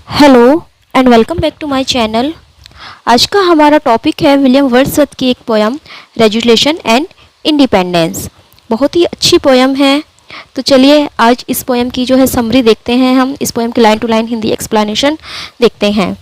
Hello and welcome back to my channel. आज का हमारा टॉपिक है विलियम वर्ड्सवर्थ की एक पोयम रेजुलेशन एंड इंडिपेंडेंस। बहुत ही अच्छी पोयम है। तो चलिए आज इस पोयम की जो है समरी देखते हैं। हम इस पोयम की line to line Hindi explanation देखते हैं।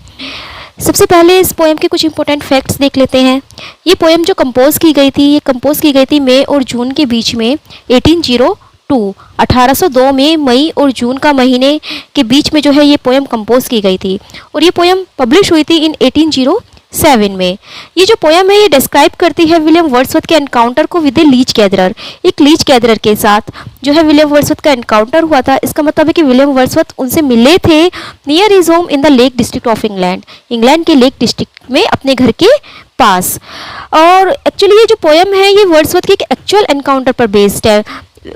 सबसे पहले इस पोयम के कुछ इंपॉर्टेंट फैक्ट्स देख लेते हैं। ये पोयम जो कंपोज की गई थी, ये कंपोज की गई थी मई और जून के बीच में 1802 में मई और जून का महीने के बीच में जो है ये पोयम कंपोज की गई थी और ये पोयम पब्लिश हुई थी इन 1807 में। ये जो पोयम है ये डिस्क्राइब करती है विलियम वर्ड्सवर्थ के एनकाउंटर को विद ए लीच गैदरर। एक लीच गैदरर के साथ जो है विलियम वर्ड्सवर्थ का एनकाउंटर हुआ था। इसका मतलब है कि विलियम वर्ड्सवर्थ उनसे मिले थे near his home in the lake district of England. England के लेक डिस्ट्रिक्ट में अपने घर के पास। और एक्चुअली ये जो पोयम है ये वर्ड्सवर्थ के एक एक्चुअल एनकाउंटर पर बेस्ड है।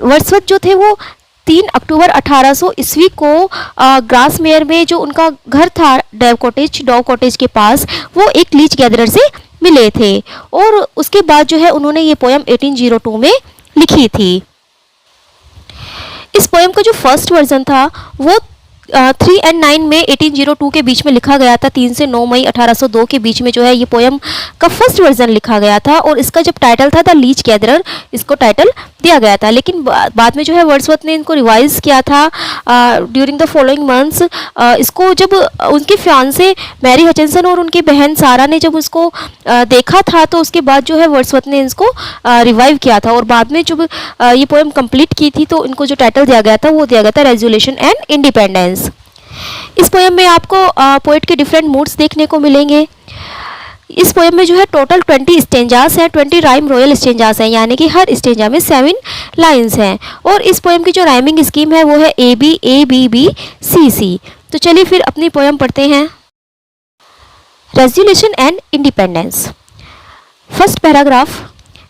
वर्ड्सवर्थ जो थे वो 3 अक्टूबर 1800 ईस्वी को ग्रासमेयर में जो उनका घर था डव कॉटेज के पास, वो एक लीच गैदरर से मिले थे और उसके बाद जो है उन्होंने ये पोयम 1802 में लिखी थी। इस पोयम का जो फर्स्ट वर्जन था वो 3 और 9 में 1802 के बीच में लिखा गया था। 3 से 9 मई 1802 के बीच में जो है ये पोयम का फर्स्ट वर्जन लिखा गया था और इसका जब टाइटल था द लीच गैदरर, इसको टाइटल दिया गया था। लेकिन बाद में जो है वर्ड्सवर्थ ने इनको रिवाइज किया था ड्यूरिंग द फॉलोइंग मंथ्स। इसको जब उनके फियांसे मैरी हचिंसन और उनकी बहन सारा ने जब उसको देखा था तो उसके बाद जो है वर्ड्सवर्थ ने इसको रिवाइव किया था और बाद में जब ये पोयम कंप्लीट की थी तो इनको जो टाइटल दिया गया था वो दिया गया था रेजुलेशन एंड इंडिपेंडेंस। इस पोयम में आपको पोएट के डिफरेंट मूड्स देखने को मिलेंगे। इस पोयम में जो है टोटल 20 स्टेंजास हैं, 20 राइम रॉयल स्टेंजास हैं, यानी कि हर स्टेंजा में 7 लाइंस हैं। और इस पोयम की जो राइमिंग स्कीम है वो है ABABBCC। तो चलिए फिर अपनी पोयम पढ़ते हैं। Resolution and independence. First paragraph.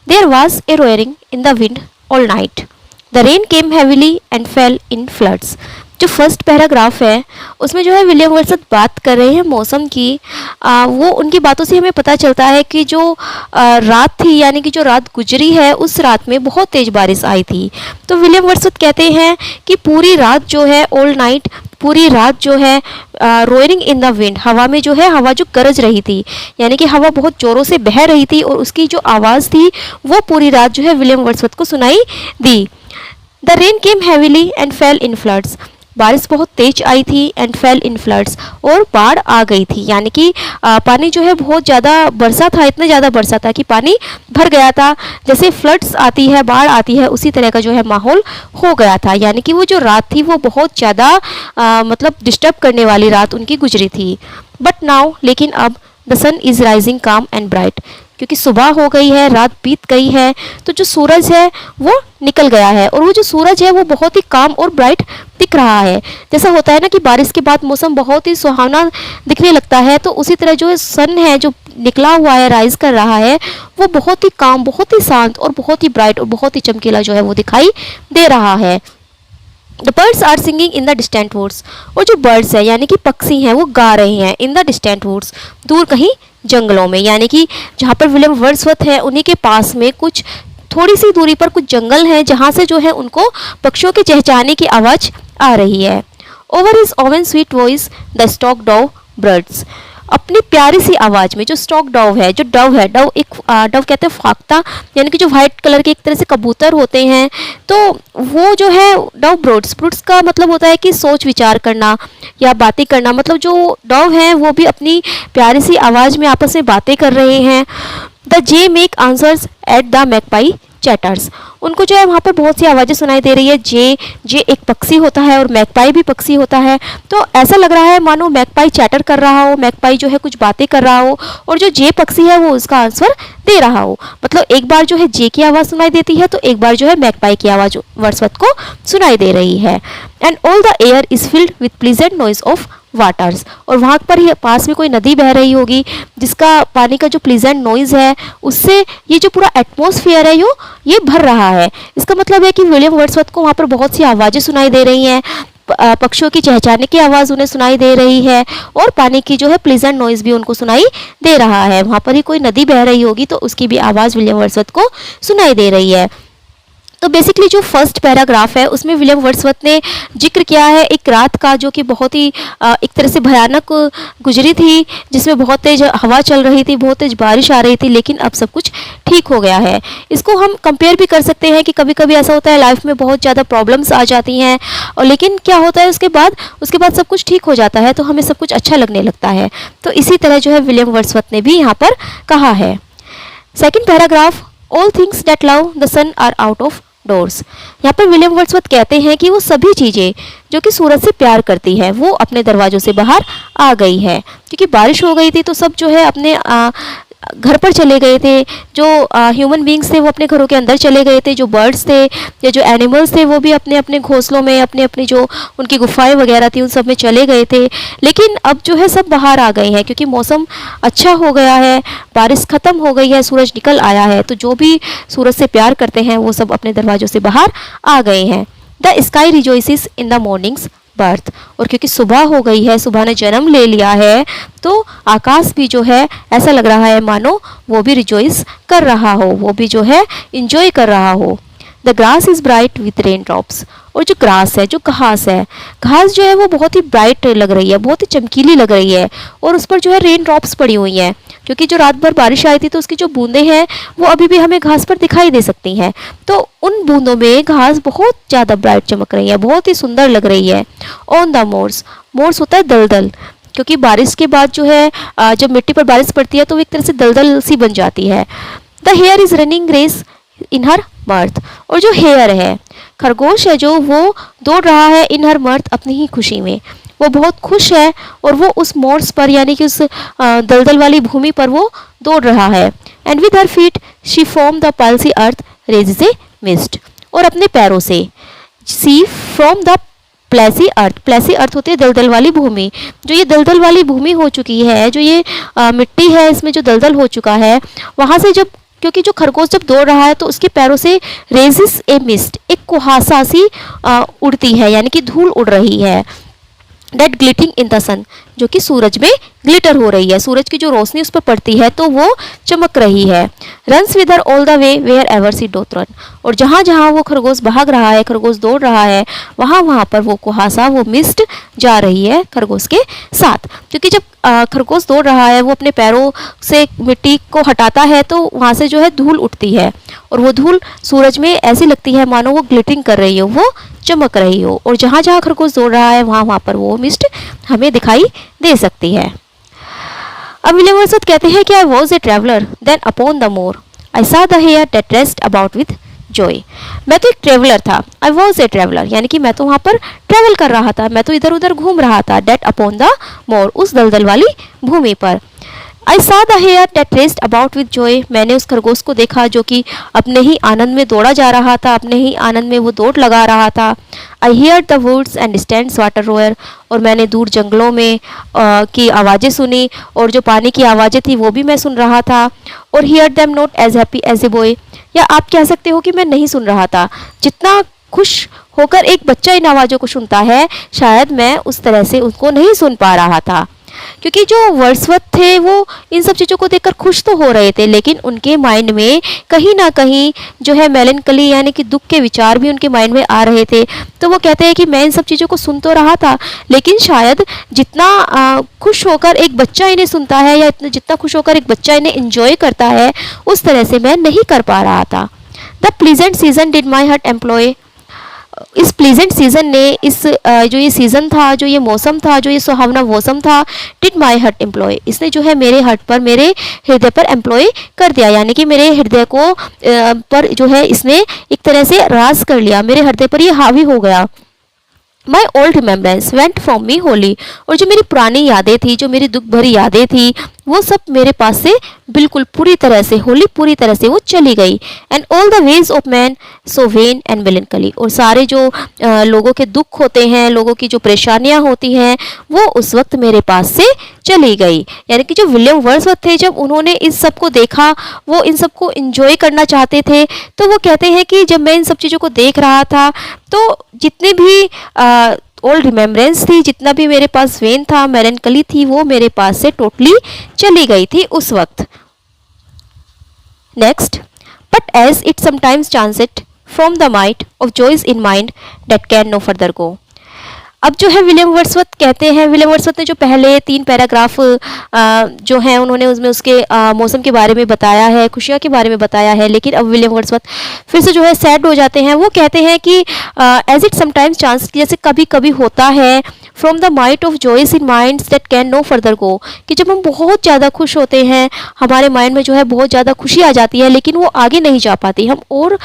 There was a roaring in the wind all night, the rain came heavily and fell in floods. जो फर्स्ट पैराग्राफ है उसमें जो है विलियम वर्ड्सवर्थ बात कर रहे हैं मौसम की। वो उनकी बातों से हमें पता चलता है कि जो रात थी, यानी कि जो रात गुजरी है, उस रात में बहुत तेज़ बारिश आई थी। तो विलियम वर्ड्सवर्थ कहते हैं कि पूरी रात जो है ऑल नाइट, पूरी रात जो है रोयरिंग इन द विंड, हवा में जो है हवा जो गरज रही थी, यानी कि हवा बहुत ज़ोरों से बह रही थी और उसकी जो आवाज़ थी वो पूरी रात जो है विलियम वर्ड्सवर्थ को सुनाई दी। The rain came heavily and fell in floods. बारिश बहुत तेज आई थी एंड फेल इन फ्लड्स, और बाढ़ आ गई थी, यानी कि पानी जो है बहुत ज़्यादा बरसा था, इतना ज़्यादा बरसा था कि पानी भर गया था। जैसे फ्लड्स आती है, बाढ़ आती है, उसी तरह का जो है माहौल हो गया था। यानी कि वो जो रात थी वो बहुत ज़्यादा मतलब डिस्टर्ब करने वाली रात उनकी गुजरी थी। बट नाउ, लेकिन अब द सन इज़ राइजिंग काम एंड ब्राइट, क्योंकि सुबह हो गई है, रात बीत गई है, तो जो सूरज है वो निकल गया है और वो जो सूरज है वो बहुत ही काम और ब्राइट दिख रहा है। जैसा होता है ना कि बारिश के बाद मौसम बहुत ही सुहावना दिखने लगता है, तो उसी तरह जो सन है जो निकला हुआ है, राइज कर रहा है, वो बहुत ही काम, बहुत ही शांत और बहुत ही ब्राइट और बहुत ही चमकीला जो है वो दिखाई दे रहा है। The birds are singing in the distant woods. और जो बर्ड्स है यानी कि पक्षी हैं वो गा रहे हैं इन द डिस्टेंट वुड्स, दूर कहीं जंगलों में, यानी कि जहाँ पर विलियम वर्ड्सवर्थ है उन्हीं के पास में कुछ थोड़ी सी दूरी पर कुछ जंगल हैं जहाँ से जो है उनको पक्षियों के चहचहाने की आवाज़ आ रही है। Over his own sweet voice the stock dove broods. अपनी प्यारी सी आवाज़ में जो स्टॉक डव है, जो डव है, डव एक डव कहते हैं फाख्ता, यानी कि जो वाइट कलर के एक तरह से कबूतर होते हैं, तो वो जो है डव ब्रोड्स, ब्रोड्स का मतलब होता है कि सोच विचार करना या बातें करना। मतलब जो डव हैं वो भी अपनी प्यारी सी आवाज़ में आपस में बातें कर रहे हैं। The J make answers at the magpie chatters. उनको जो है वहाँ पर बहुत सी आवाज़ें सुनाई दे रही है। जे एक पक्षी होता है और मैकपाई भी पक्षी होता है, तो ऐसा लग रहा है मानो मैकपाई चैटर कर रहा हो, मैकपाई जो है कुछ बातें कर रहा हो और जो जे पक्षी है वो उसका आंसर दे रहा हो। मतलब एक बार जो है जे की आवाज़ सुनाई देती है तो एक बार जो है मैकपाई की आवाज़ वर्ड्सवर्थ को सुनाई दे रही है। And all the air is filled with pleasant noise of waters. और वहाँ पर ही पास में कोई नदी बह रही होगी जिसका पानी का जो प्लीजेंट नॉइज़ है उससे ये जो पूरा एटमॉस्फेयर है ये भर रहा है। इसका मतलब है कि विलियम वर्ड्सवर्थ को वहाँ पर बहुत सी आवाज़ें सुनाई दे रही हैं, पक्षियों की चहचहाने की आवाज़ उन्हें सुनाई दे रही है और पानी की जो है प्लीजेंट नॉइज़ भी उनको सुनाई दे रहा है। वहाँ पर ही कोई नदी बह रही होगी तो उसकी भी आवाज़ विलियम वर्ड्सवर्थ को सुनाई दे रही है। तो बेसिकली जो फर्स्ट पैराग्राफ है उसमें विलियम वर्ड्सवर्थ ने जिक्र किया है एक रात का, जो कि बहुत ही एक तरह से भयानक गुजरी थी, जिसमें बहुत तेज हवा चल रही थी, बहुत तेज बारिश आ रही थी, लेकिन अब सब कुछ ठीक हो गया है। इसको हम कंपेयर भी कर सकते हैं कि कभी कभी ऐसा होता है लाइफ में बहुत ज़्यादा प्रॉब्लम्स आ जाती हैं, और लेकिन क्या होता है उसके बाद सब कुछ ठीक हो जाता है, तो हमें सब कुछ अच्छा लगने लगता है। तो इसी तरह जो है विलियम वर्ड्सवर्थ ने भी यहाँ पर कहा है। Second paragraph, all things that love the sun are out of doors. यहाँ पर विलियम वर्ड्सवर्थ कहते हैं कि वो सभी चीज़ें जो कि सूरज से प्यार करती है वो अपने दरवाज़ों से बाहर आ गई है, क्योंकि बारिश हो गई थी तो सब जो है अपने घर पर चले गए थे। जो ह्यूमन बींग्स थे वो अपने घरों के अंदर चले गए थे, जो बर्ड्स थे या जो एनिमल्स थे वो भी अपने अपने घोंसलों में, अपने अपनी जो उनकी गुफाएं वगैरह थी उन सब में चले गए थे। लेकिन अब जो है सब बाहर आ गए हैं, क्योंकि मौसम अच्छा हो गया है, बारिश ख़त्म हो गई है, सूरज निकल आया है, तो जो भी सूरज से प्यार करते हैं वो सब अपने दरवाज़ों से बाहर आ गए हैं। The sky रिजॉइसेस in the mornings birth, और क्योंकि सुबह हो गई है, सुबह ने जन्म ले लिया है, तो आकाश भी जो है ऐसा लग रहा है मानो वो भी रिजॉइस कर रहा हो, वो भी जो है इंजॉय कर रहा हो। The grass is bright with rain drops, और जो ग्रास है, जो घास है, घास जो है वो बहुत ही ब्राइट लग रही है, बहुत ही चमकीली लग रही है, और उस पर जो है रेन ड्रॉप्स पड़ी हुई हैं, क्योंकि जो रात भर बारिश आई थी तो उसकी जो बूंदें हैं वो अभी भी हमें घास पर दिखाई दे सकती हैं। तो उन बूंदों में घास बहुत ज़्यादा ब्राइट चमक रही है, बहुत ही सुंदर लग रही है। ऑन द मोर्स, मोर्स होता है दलदल, क्योंकि बारिश के बाद जो है जब मिट्टी पर बारिश पड़ती है तो वो एक तरह से दलदल सी बन जाती है। The hare is running races in her mirth, और जो हेयर है, खरगोश है जो, वो दौड़ रहा है इन हर मर्थ, अपनी ही खुशी में, वो बहुत खुश है और वो उस मोर्स पर यानी कि उस दलदल वाली भूमि पर वो दौड़ रहा है। And with her feet she from the plashy earth raises a mist, और अपने पैरों से she from the plashy earth, plashy earth होती है दलदल वाली भूमि, जो ये दलदल वाली भूमि हो चुकी है, जो ये मिट्टी है इसमें जो दलदल हो चुका है, वहाँ से जब, क्योंकि जो खरगोश जब दौड़ रहा है तो उसके पैरों से रेजिस ए मिस्ट, एक कुहासा सी उड़ती है, यानी कि धूल उड़ रही है। दैट ग्लिटिंग इन द सन, जो कि सूरज में ग्लिटर हो रही है, सूरज की जो रोशनी उस पर पड़ती है तो वो चमक रही है। Runs with her all the way wherever she doth run, और जहाँ जहाँ वो खरगोश भाग रहा है, खरगोश दौड़ रहा है, वहाँ वहाँ पर वो कुहासा, वो मिस्ट जा रही है खरगोश के साथ, क्योंकि जब खरगोश दौड़ रहा है वो अपने पैरों से मिट्टी को हटाता है तो वहाँ से जो है धूल उठती है, और वो धूल सूरज में ऐसी लगती है मानो वो ग्लिटिंग कर रही हो, वो चमक रही हो, और जहाँ जहाँ खरगोश दौड़ रहा है वहाँ वहाँ पर वो मिस्ट हमें दिखाई दे सकती है। अब विलियम वर्ड्सवर्थ कहते हैं कि I was a traveller then upon the moor I saw the hare that rest about with joy. मैं तो एक ट्रेवलर था, आई वॉज ए ट्रेवलर, यानी कि मैं तो वहाँ पर ट्रेवल कर रहा था, मैं तो इधर उधर घूम रहा था, डेट अपॉन द मोर, उस दलदल वाली भूमि पर। I saw the hare that rest about with joy, मैंने उस खरगोश को देखा जो कि अपने ही आनंद में दौड़ा जा रहा था, अपने ही आनंद में वो दौड़ लगा रहा था। I hear the woods and distant water roar, और मैंने दूर जंगलों में की आवाज़ें सुनी, और जो पानी की आवाज़ें थी वो भी मैं सुन रहा था। और hear them not as happy as a boy, या आप कह सकते हो कि मैं नहीं सुन रहा था, जितना खुश होकर एक बच्चा इन आवाज़ों को सुनता है शायद मैं उस तरह से उनको नहीं सुन पा रहा था, क्योंकि जो वर्ड्सवर्थ थे वो इन सब चीज़ों को देखकर खुश तो हो रहे थे, लेकिन उनके माइंड में कहीं ना कहीं जो है मेलनकली यानी कि दुख के विचार भी उनके माइंड में आ रहे थे। तो वो कहते हैं कि मैं इन सब चीज़ों को सुन तो रहा था, लेकिन शायद जितना खुश होकर एक बच्चा इन्हें सुनता है या जितना खुश होकर एक बच्चा इन्हें इंजॉय करता है उस तरह से मैं नहीं कर पा रहा था। The pleasant season did my heart employ, इस प्लीजेंट सीजन ने, इस जो ये सीजन था, जो ये मौसम था, जो ये सुहावना मौसम था, डिड माई हार्ट एम्प्लॉय, इसने जो है मेरे हार्ट पर, मेरे हृदय पर एम्प्लॉय कर दिया, यानी कि मेरे हृदय को पर जो है इसने एक तरह से राज कर लिया, मेरे हृदय पर ये हावी हो गया। My old remembrance went from me Holi, और जो मेरी पुरानी यादें थी, जो मेरी दुख भरी यादें थी, वो सब मेरे पास से बिल्कुल पूरी तरह से होली पूरी तरह से वो चली गई। And all the ways of man so when and मेलनकली, और सारे जो लोगों के दुख होते हैं, लोगों की जो परेशानियां होती हैं, वो उस वक्त मेरे पास से चली गई। यानी कि जो विलियम वर्ड्सवर्थ थे, जब उन्होंने इस सब को देखा, वो इन सब को इंजॉय करना चाहते थे, तो वो कहते हैं कि जब मैं इन सब चीज़ों को देख रहा था तो जितने भी ओल्ड रिमेम्बरेंस थी, जितना भी मेरे पास वेन था, मेलनकली थी, वो मेरे पास से टोटली चली गई थी उस वक्त। Next, but as it sometimes chance it from the might of joys in mind that can no further go. अब जो है विलियम वर्ड्सवर्थ कहते हैं, विलियम वर्ड्सवर्थ ने जो पहले 3 पैराग्राफ जो हैं उन्होंने उसमें उसके मौसम के बारे में बताया है, खुशियों के बारे में बताया है, लेकिन अब विलियम वर्ड्सवर्थ फिर से जो है सैड हो जाते हैं। वो कहते हैं कि एज इट समटाइम्स चांस, जैसे कभी कभी होता है, from the might of joys in minds that can no further go, कि जब हम बहुत ज़्यादा खुश होते हैं, हमारे माइंड में जो है बहुत ज़्यादा खुशी आ जाती है, लेकिन वो आगे नहीं जा पाती, हम और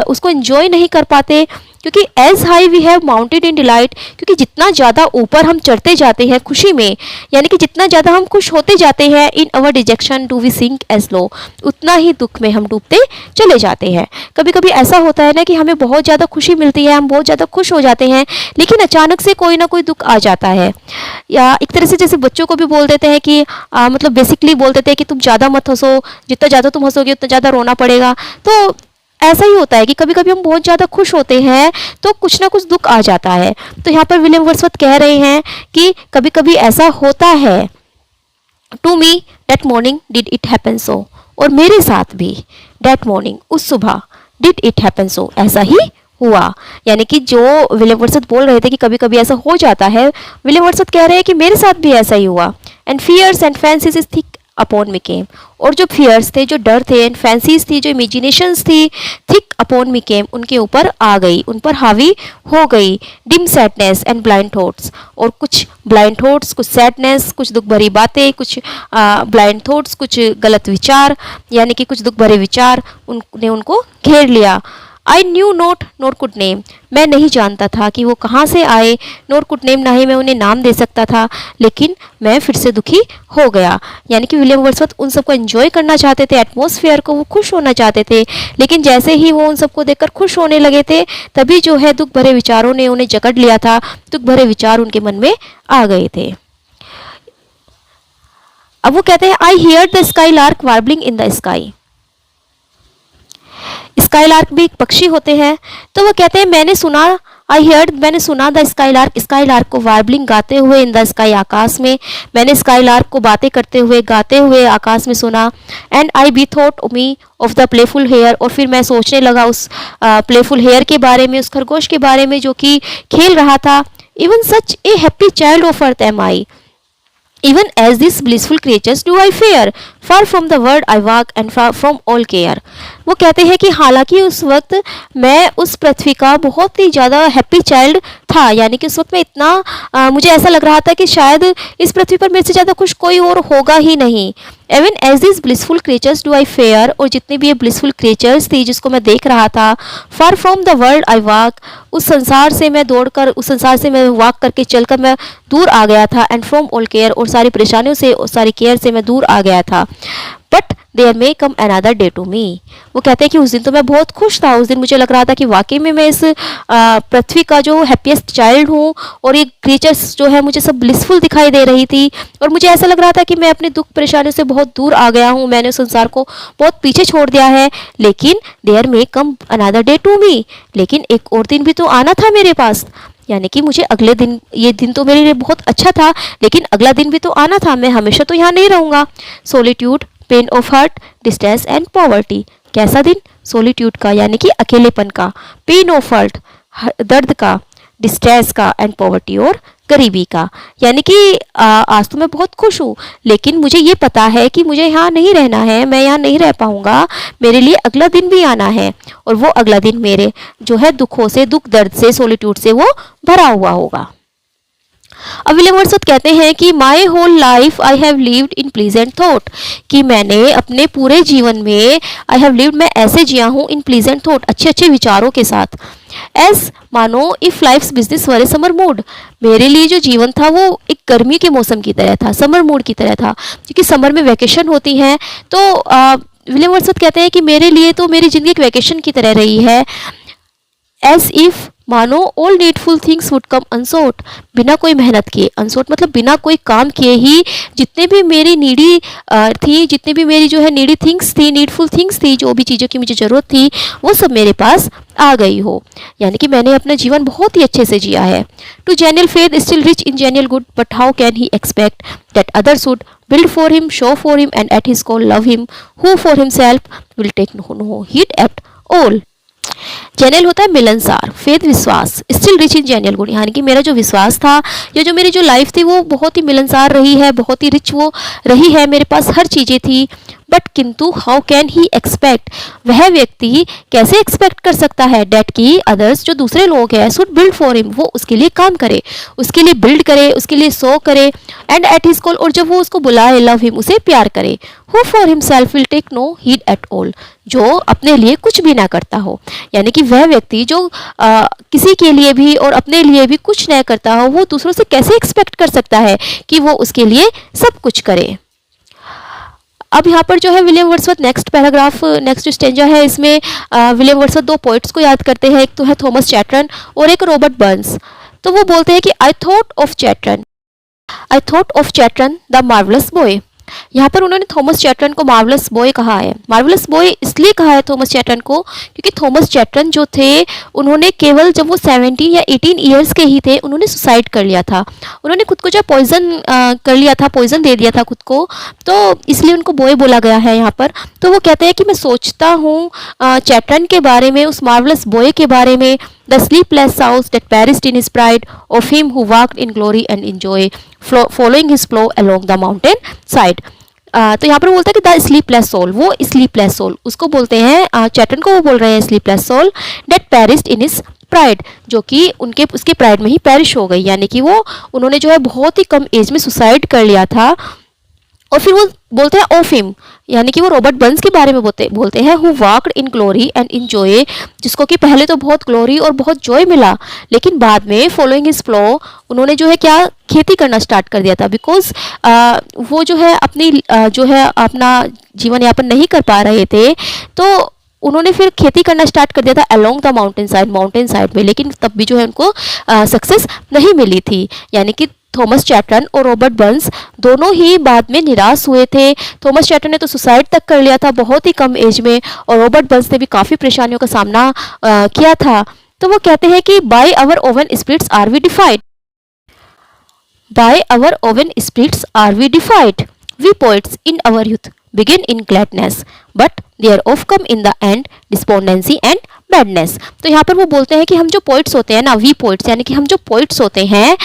उसको एंजॉय नहीं कर पाते, क्योंकि as high we have mounted in delight, क्योंकि जितना ज़्यादा ऊपर हम चढ़ते जाते हैं खुशी में, यानी कि जितना ज़्यादा हम खुश होते जाते हैं, in our dejection do we sink as low, उतना ही दुख में हम डूबते चले जाते हैं। कभी कभी ऐसा होता है ना कि हमें बहुत ज़्यादा खुशी मिलती है, हम बहुत ज़्यादा खुश हो जाते हैं, लेकिन अचानक से कोई ना कोई दुख आ जाता है। या एक तरह से जैसे बच्चों को भी बोल देते हैं कि मतलब बेसिकली बोल देते हैं कि तुम ज़्यादा मत हंसो, जितना ज़्यादा तुम हंसोगे उतना ज़्यादा रोना पड़ेगा। तो ऐसा ही होता है कि कभी कभी हम बहुत ज़्यादा खुश होते हैं तो कुछ ना कुछ दुख आ जाता है। तो यहाँ पर विलियम वर्ड्सवर्थ कह रहे हैं कि कभी कभी ऐसा होता है। To me that morning did it happen so, और मेरे साथ भी दैट मॉर्निंग, उस सुबह, डिड इट हैपन सो, ऐसा ही हुआ। यानी कि जो विलियम वर्ड्सवर्थ बोल रहे थे कि कभी कभी ऐसा हो जाता है, विलियम वर्ड्सवर्थ कह रहे हैं कि मेरे साथ भी ऐसा ही हुआ। And fears and fancies is thick upon me came, और जो फियर्स थे, जो डर थे, एंड फैंसीज थी, जो इमेजिनेशंस थी, थिक अपॉन मी केम, उनके ऊपर आ गई, उन पर हावी हो गई। Dim sadness and blind thoughts, और कुछ ब्लाइंड थॉट्स, कुछ सैडनेस, कुछ दुख भरी बातें, कुछ ब्लाइंड थॉट्स, कुछ गलत विचार, यानी कि कुछ दुख भरे विचार उनने उनको घेर लिया। I knew note NOR could name, मैं नहीं जानता था कि वो कहाँ से आए, नोर कुड नेम, ना ही मैं उन्हें नाम दे सकता था, लेकिन मैं फिर से दुखी हो गया। यानी कि विलियम वर्ड्सवर्थ उन सबको एंजॉय करना चाहते थे, एटमॉस्फेयर को वो खुश होना चाहते थे, लेकिन जैसे ही वो उन सबको देखकर खुश होने लगे थे, तभी जो है दुख भरे विचारों ने उन्हें जकड़ लिया था, दुख भरे विचार उनके मन में आ गए थे। अब वो कहते हैं I hear the skylark warbling in the sky, skylark भी एक पक्षी होते हैं। तो वो कहते हैं मैंने सुना, आई हर्ड, मैंने सुना द स्काईलार्क को वार्बलिंग गाते हुए इन द स्काई, आकाश में, मैंने स्काईलार्क को बातें करते हुए गाते हुए आकाश में सुना। And I bethought me of the playful hare, और फिर मैं सोचने लगा उस प्लेफुल हेयर के बारे में, उस खरगोश के बारे में जो कि खेल रहा था। Even such a happy child of earth am I, even as these blissful creatures do I fear, far from the world I walk and far from all care। वो कहते हैं कि हालांकि उस वक्त मैं उस पृथ्वी का बहुत ही ज़्यादा हैप्पी चाइल्ड था, यानी कि उस वक्त मैं इतना मुझे ऐसा लग रहा था कि शायद इस पृथ्वी पर मेरे से ज़्यादा खुश कोई और होगा ही नहीं। Even as this blissful creatures do I fair, और जितने भी ये ब्लिसफुल क्रिएचर्स थी जिसको मैं देख रहा था, far from the world I walk, उस संसार से मैं दौड़कर, उस संसार से मैं वॉक करके चलकर मैं दूर आ गया था। एंड फ्रॉम ऑल केयर, और सारी परेशानियों से और सारी केयर से मैं दूर आ गया था। But there may come another day to me, वो कहते हैं कि उस दिन तो मैं बहुत खुश था, उस दिन मुझे लग रहा था कि वाकई में मैं इस पृथ्वी का जो हैप्पीएस्ट चाइल्ड हूँ, और ये क्रिएचर्स जो है मुझे सब ब्लिसफुल दिखाई दे रही थी, और मुझे ऐसा लग रहा था कि मैं अपने दुख परेशानियों से बहुत दूर आ गया हूँ, मैंने संसार को बहुत पीछे छोड़ दिया है। लेकिन there may come another day to me, लेकिन एक और दिन भी तो आना था मेरे पास, यानी कि मुझे अगले दिन, ये दिन तो मेरे लिए बहुत अच्छा था, लेकिन अगला दिन भी तो आना था, मैं हमेशा तो यहाँ नहीं रहूँगा। Solitude, pain of heart, distress and poverty, कैसा दिन? सोलिट्यूड का, यानी कि अकेलेपन का, पेन ऑफ हार्ट, दर्द का, डिस्ट्रेस का, एंड पॉवर्टी, और गरीबी का। यानी कि आज तो मैं बहुत खुश हूँ, लेकिन मुझे ये पता है कि मुझे यहाँ नहीं रहना है, मैं यहाँ नहीं रह पाऊँगा, मेरे लिए अगला दिन भी आना है, और वो अगला दिन मेरे जो है दुखों से, दुख दर्द से, सोलिट्यूड से वो भरा हुआ होगा। अब विलियम वर्ड्सवर्थ कहते हैं कि my whole life I have lived in pleasant thought, कि मैंने अपने पूरे जीवन में, आई हैव लिव्ड, मैं ऐसे जिया हूँ, इन प्लीजेंट थॉट, अच्छे अच्छे विचारों के साथ। एज मानो if life's business were a summer mood, मेरे लिए जो जीवन था वो एक गर्मी के मौसम की तरह था, समर मूड की तरह था, क्योंकि समर में वैकेशन होती है। तो विलियम वर्ड्सवर्थ कहते हैं कि मेरे लिए तो मेरी जिंदगी एक वैकेशन की तरह रही है। एज इफ, मानो all needful things would come unsought, बिना कोई मेहनत किए, अनसोट मतलब बिना कोई काम किए ही जितने भी मेरी नीडी थी, जितने भी मेरी जो है नीडी थिंग्स थी, नीडफुल थिंग्स थी, जो भी चीज़ों की मुझे ज़रूरत थी, वो सब मेरे पास आ गई हो। यानी कि मैंने अपना जीवन बहुत ही अच्छे से जिया है। To genial faith still rich in genial good, but how can he expect that others would build for him, show for him, and at his call love him, who for himself will take no heed at all। Genial होता है मिलनसार, faith विश्वास, still rich in genial good, यानी कि मेरा जो विश्वास था या जो मेरी जो लाइफ थी वो बहुत ही मिलनसार रही है, बहुत ही रिच वो रही है, मेरे पास हर चीज़ें थी। बट किंतु हाउ कैन ही एक्सपेक्ट, वह व्यक्ति कैसे एक्सपेक्ट कर सकता है डेट की अदर्स, जो दूसरे लोग हैं, शुड बिल्ड फॉर हिम, वो उसके लिए काम करे, उसके लिए बिल्ड करे, उसके लिए सो करे, एंड एट हिज कॉल, और जब वो उसको बुलाए, लव हिम, उसे प्यार करे, who for himself will take no heed at all, जो अपने लिए कुछ भी ना करता हो, यानी कि वह व्यक्ति जो किसी के लिए भी और अपने लिए भी कुछ नहीं करता हो, वो दूसरों से कैसे एक्सपेक्ट कर सकता है कि वो उसके लिए सब कुछ करे। अब यहाँ पर जो है William Wordsworth next paragraph, next stanza है, इसमें विलियम वर्ड्सवर्थ दो पोइट्स को याद करते हैं, एक तो है थॉमस चैटरन और एक रॉबर्ट बर्न्स। तो वो बोलते हैं कि I thought of Chatterton the marvellous boy. यहाँ पर उन्होंने थॉमस चैटरन को मार्वलस बॉय कहा है। मार्वलस बॉय इसलिए कहा है थॉमस चैटरन को क्योंकि थॉमस चैटरन जो थे उन्होंने केवल जब वो 17 या 18 ईयर्स के ही थे उन्होंने सुसाइड कर लिया था, उन्होंने खुद को जो पॉइजन कर लिया था, पॉइजन दे दिया था खुद को, तो इसलिए उनको बॉय बोला गया है यहाँ पर। तो वो कहते हैं कि मैं सोचता हूँ चैटरन के बारे में, उस मार्वलस बॉय के बारे में, the sleepless house that perished in his pride, of him who walked in glory and in joy, following his flow along the mountain side। तो यहाँ पर बोलता है कि द स्लीपलेस सोल, वो स्लीपलेस सोल उसको बोलते हैं, चैटन को वो बोल रहे हैं sleepless soul, that perished in his pride, जो कि उसके प्राइड में ही पेरिश हो गई, यानी कि वो उन्होंने जो है बहुत ही कम एज में सुसाइड कर लिया था। और फिर वो बोलते हैं ऑफ हिम, यानी कि वो रॉबर्ट बर्न्स के बारे में बोलते हैं who walked in glory and in joy, जिसको कि पहले तो बहुत ग्लोरी और बहुत जॉय मिला, लेकिन बाद में फॉलोइंग हिज फ्लो उन्होंने जो है क्या खेती करना स्टार्ट कर दिया था, बिकॉज वो जो है अपनी जो है अपना जीवन यापन नहीं कर पा रहे थे, तो उन्होंने फिर खेती करना स्टार्ट कर दिया था अलोंग द माउंटेन साइड में, लेकिन तब भी जो है उनको सक्सेस नहीं मिली थी। यानी कि थॉमस चैटरन और रॉबर्ट बर्न्स दोनों ही बाद में निराश हुए थे। थॉमस चैटरन ने तो सुसाइड तक कर लिया था बहुत ही कम एज में, और रॉबर्ट बर्न्स ने भी काफ़ी परेशानियों का सामना किया था। तो वो कहते हैं कि by our own spirits are we deified, by our own spirits are we deified, we poets in our youth begin in gladness but there of come in the end despondency and madness। तो यहाँ पर वो बोलते हैं कि हम जो poets होते हैं ना, वी पोइट्स, यानी कि हम जो पोइट्स होते हैं,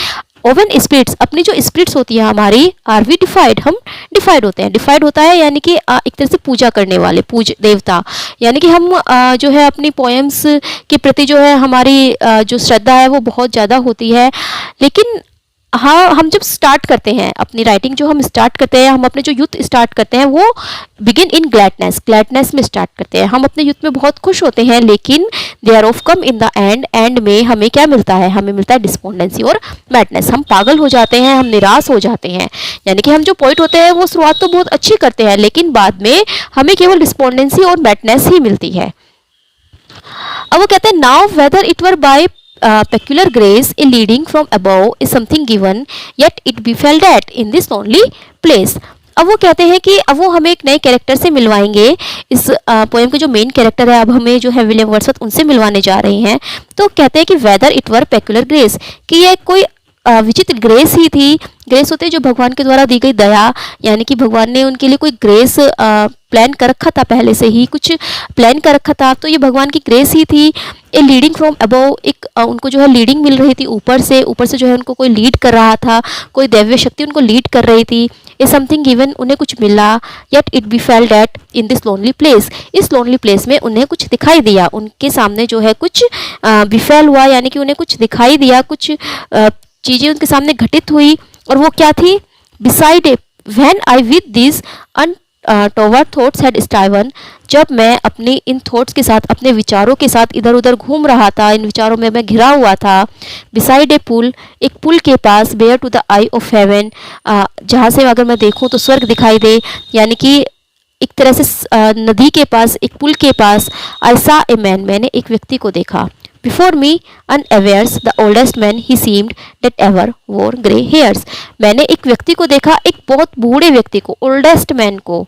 ओवन स्पिरिट्स, अपनी जो स्पिरिट्स होती है हमारी, आर वी डिफाइड, हम डिफाइड होते हैं। डिफाइड होता है यानी कि एक तरह से पूजा करने वाले, पूज देवता, यानी कि हम जो है अपनी पोएम्स के प्रति जो है हमारी जो श्रद्धा है वो बहुत ज़्यादा होती है, लेकिन हाँ हम जब स्टार्ट करते हैं अपनी राइटिंग, जो हम स्टार्ट करते हैं, हम अपने जो युद्ध स्टार्ट करते हैं वो बिगिन इन ग्लैडनेस में स्टार्ट करते हैं। हम अपने युद्ध में बहुत खुश होते हैं, लेकिन thereof come in the end में हमें क्या मिलता है, हमें मिलता है डिस्पोंडेंसी और मैडनेस, हम पागल हो जाते हैं, हम निराश हो जाते हैं। यानी कि हम जो पोइट होते हैं वो शुरुआत तो बहुत अच्छी करते हैं, लेकिन बाद में हमें केवल डिस्पोंडेंसी और मैडनेस ही मिलती है। अब वो कहते हैं now whether it were by peculiar grace a leading from above is something given yet it befell that in this only place। अब वो कहते हैं कि अब वो हमें एक नए कैरेक्टर से मिलवाएंगे, इस पोएम के जो मेन कैरेक्टर है अब हमें जो है विलियम वर्ड्सवर्थ उनसे मिलवाने जा रहे हैं। तो कहते हैं कि weather it were peculiar grace, कि ये कोई विचित्र ग्रेस ही थी। ग्रेस होते हैं जो भगवान के द्वारा दी गई दया, यानी कि भगवान ने उनके लिए कोई ग्रेस प्लान कर रखा था, पहले से ही कुछ प्लान कर रखा था, तो ये भगवान की ग्रेस ही थी। ए लीडिंग फ्रॉम अबव, एक उनको जो है लीडिंग मिल रही थी ऊपर से जो है उनको कोई लीड कर रहा था, कोई दैव्य शक्ति उनको लीड कर रही थी। ए समथिंग गिवन, उन्हें कुछ मिला, yet it be fail that in this lonely place, इस लोनली प्लेस में उन्हें कुछ दिखाई दिया, उनके सामने जो है कुछ बिफेल हुआ, यानी कि उन्हें कुछ दिखाई दिया, कुछ चीज़ें उनके सामने घटित हुई, और वो क्या थी, beside when I with this toward thoughts had striven, जब मैं अपनी इन थॉट्स के साथ, अपने विचारों के साथ इधर उधर घूम रहा था, इन विचारों में मैं घिरा हुआ था। बिसाइड ए पुल, एक पुल के पास, bare to the eye of heaven, जहाँ से अगर मैं देखूँ तो स्वर्ग दिखाई दे, यानी कि एक तरह से नदी के पास, एक पुल के पास। आई सा ए मैन, मैंने एक व्यक्ति को देखा। Before me unawares the oldest man he seemed that ever वोर ग्रे हेयर्स, मैंने एक व्यक्ति को देखा, एक बहुत बूढ़े व्यक्ति को, ओल्डेस्ट मैन को।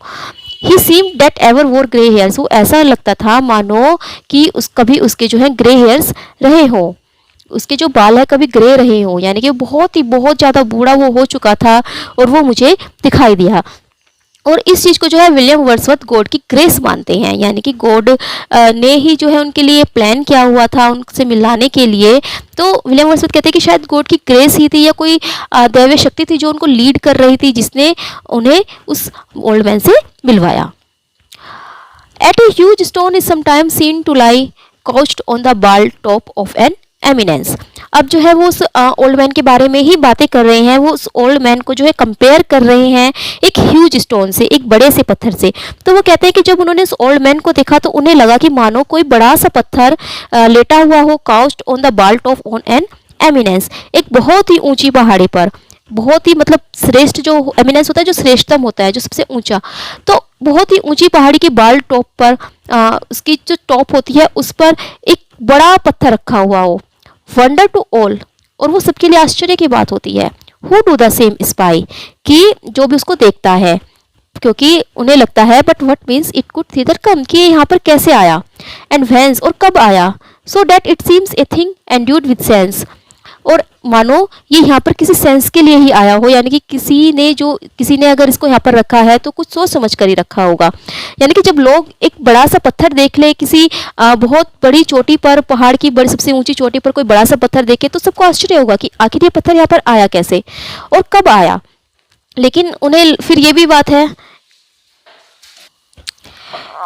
ही सीम्ड दैट एवर वोर ग्रे हेयर्स, वो ऐसा लगता था मानो कि कभी उसके जो है ग्रे हेयर्स रहे हों, उसके जो बाल है कभी ग्रे रहे हों, यानी कि बहुत ज़्यादा बूढ़ा वो हो चुका था, और वो मुझे दिखाई दिया। और इस चीज़ को जो है विलियम वर्ड्सवर्थ गॉड की ग्रेस मानते हैं, यानी कि गॉड ने ही जो है उनके लिए प्लान किया हुआ था उनसे मिलाने के लिए। तो विलियम वर्ड्सवर्थ कहते हैं कि शायद गॉड की ग्रेस ही थी या कोई दैवीय शक्ति थी जो उनको लीड कर रही थी, जिसने उन्हें उस ओल्ड मैन से मिलवाया। At a huge stone is sometimes seen to lie couched on the bald top of an eminence। अब जो है वो उस ओल्ड मैन के बारे में ही बातें कर रहे हैं, वो उस ओल्ड मैन को जो है कंपेयर कर रहे हैं एक ह्यूज स्टोन से, एक बड़े से पत्थर से। तो वो कहते हैं कि जब उन्होंने उस ओल्ड मैन को देखा तो उन्हें लगा कि मानो कोई बड़ा सा पत्थर लेटा हुआ हो, couched on the bald of on an eminence, एक बहुत ही ऊंची पहाड़ी पर, बहुत ही मतलब श्रेष्ठ, जो एमिनेंस होता है जो श्रेष्ठतम होता है, जो सबसे ऊंचा, तो बहुत ही ऊंची पहाड़ी की बाल टॉप पर उसकी जो टॉप होती है उस पर एक बड़ा पत्थर रखा हुआ हो। वंडर टू ऑल, और वो सबके लिए आश्चर्य की बात होती है। Who do the same spy, कि जो भी उसको देखता है, क्योंकि उन्हें लगता है but what means it could thither come, कि यहाँ पर कैसे आया, एंड व्हेंस, और कब आया, so that it seems a thing endued with sense, और मानो ये यहाँ पर किसी सेंस के लिए ही आया हो, यानी कि किसी ने अगर इसको यहाँ पर रखा है तो कुछ सोच समझ कर ही रखा होगा। यानी कि जब लोग एक बड़ा सा पत्थर देख ले किसी बहुत बड़ी चोटी पर, पहाड़ की बड़ी सबसे ऊंची चोटी पर कोई बड़ा सा पत्थर देखे तो सबको आश्चर्य होगा कि आखिर ये पत्थर यहाँ पर आया कैसे और कब आया। लेकिन उन्हें फिर ये भी बात है,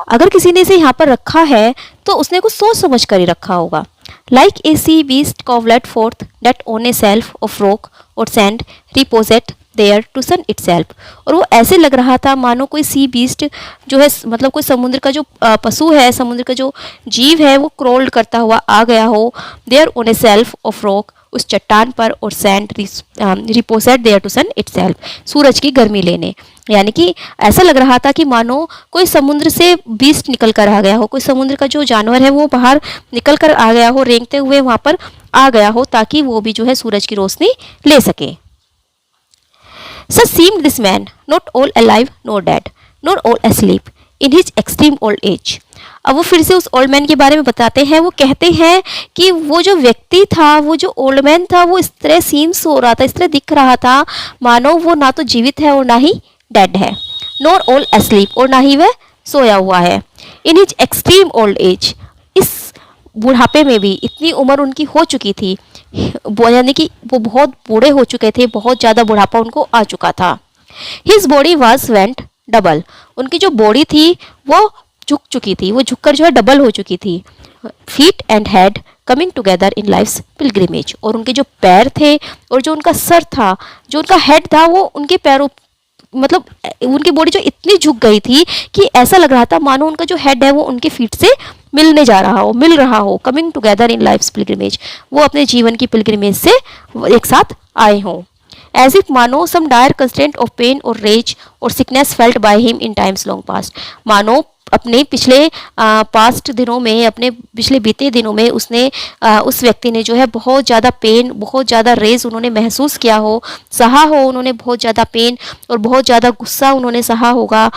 अगर किसी ने इसे यहाँ पर रखा है तो उसने कुछ सोच समझ कर ही रखा होगा। Like a sea beast crawled forth that on a shelf of rock और sand reposeth there to sun itself, और वो ऐसे लग रहा था मानो कोई सी बीस्ट जो है, मतलब कोई समुद्र का जो पशु है, समुद्र का जो जीव है, वो क्रोल्ड करता हुआ आ गया हो there on a shelf of rock, उस चट्टान पर, और sand reposeth there to sun itself, सूरज की गर्मी लेने। यानी कि ऐसा लग रहा था कि मानो कोई समुद्र से बीस्ट निकल कर आ गया हो, कोई समुद्र का जो जानवर है वो बाहर निकल कर आ गया हो, रेंगते हुए वहां पर आ गया हो, ताकि वो भी जो है सूरज की रोशनी ले सके। Such seemed this man, not all alive nor dead, nor all asleep, in his extreme old age। अब वो फिर से उस ओल्ड मैन के बारे में बताते हैं। वो कहते हैं कि वो जो व्यक्ति था, वो जो ओल्ड मैन था, वो इस तरह सीम्स हो रहा था, इस तरह दिख रहा था मानो वो ना तो जीवित है और ना ही डेड है, नॉर ऑल asleep, और ना ही वह सोया हुआ है। In his extreme old age, इस बुढ़ापे में भी, इतनी उम्र उनकी हो चुकी थी, यानी कि वो बहुत बूढ़े हो चुके थे, बहुत ज़्यादा बुढ़ापा उनको आ चुका था। His body was went double, उनकी जो बॉडी थी वो झुक चुकी थी, वो झुककर जो है डबल हो चुकी थी। Feet and head coming together in life's pilgrimage, और उनके जो पैर थे और जो उनका सर था, जो उनका हेड था, वो उनके पैरों, मतलब उनकी बॉडी जो इतनी झुक गई थी कि ऐसा लग रहा था मानो उनका जो हेड है वो उनके फीट से मिल रहा हो। Coming together in life's pilgrimage, वो अपने जीवन की पिलग्रिमेज से एक साथ आए हों। एज इफ मानो सम डायर कंस्टेंट ऑफ पेन और रेज और sickness felt by him in times long past, मानो अपने पिछले पास्ट दिनों में, अपने पिछले बीते दिनों में उसने उस व्यक्ति ने जो है बहुत ज़्यादा पेन, बहुत ज़्यादा रेज उन्होंने महसूस किया हो, सहा हो उन्होंने बहुत ज़्यादा पेन, और बहुत ज़्यादा गुस्सा उन्होंने सहा होगा,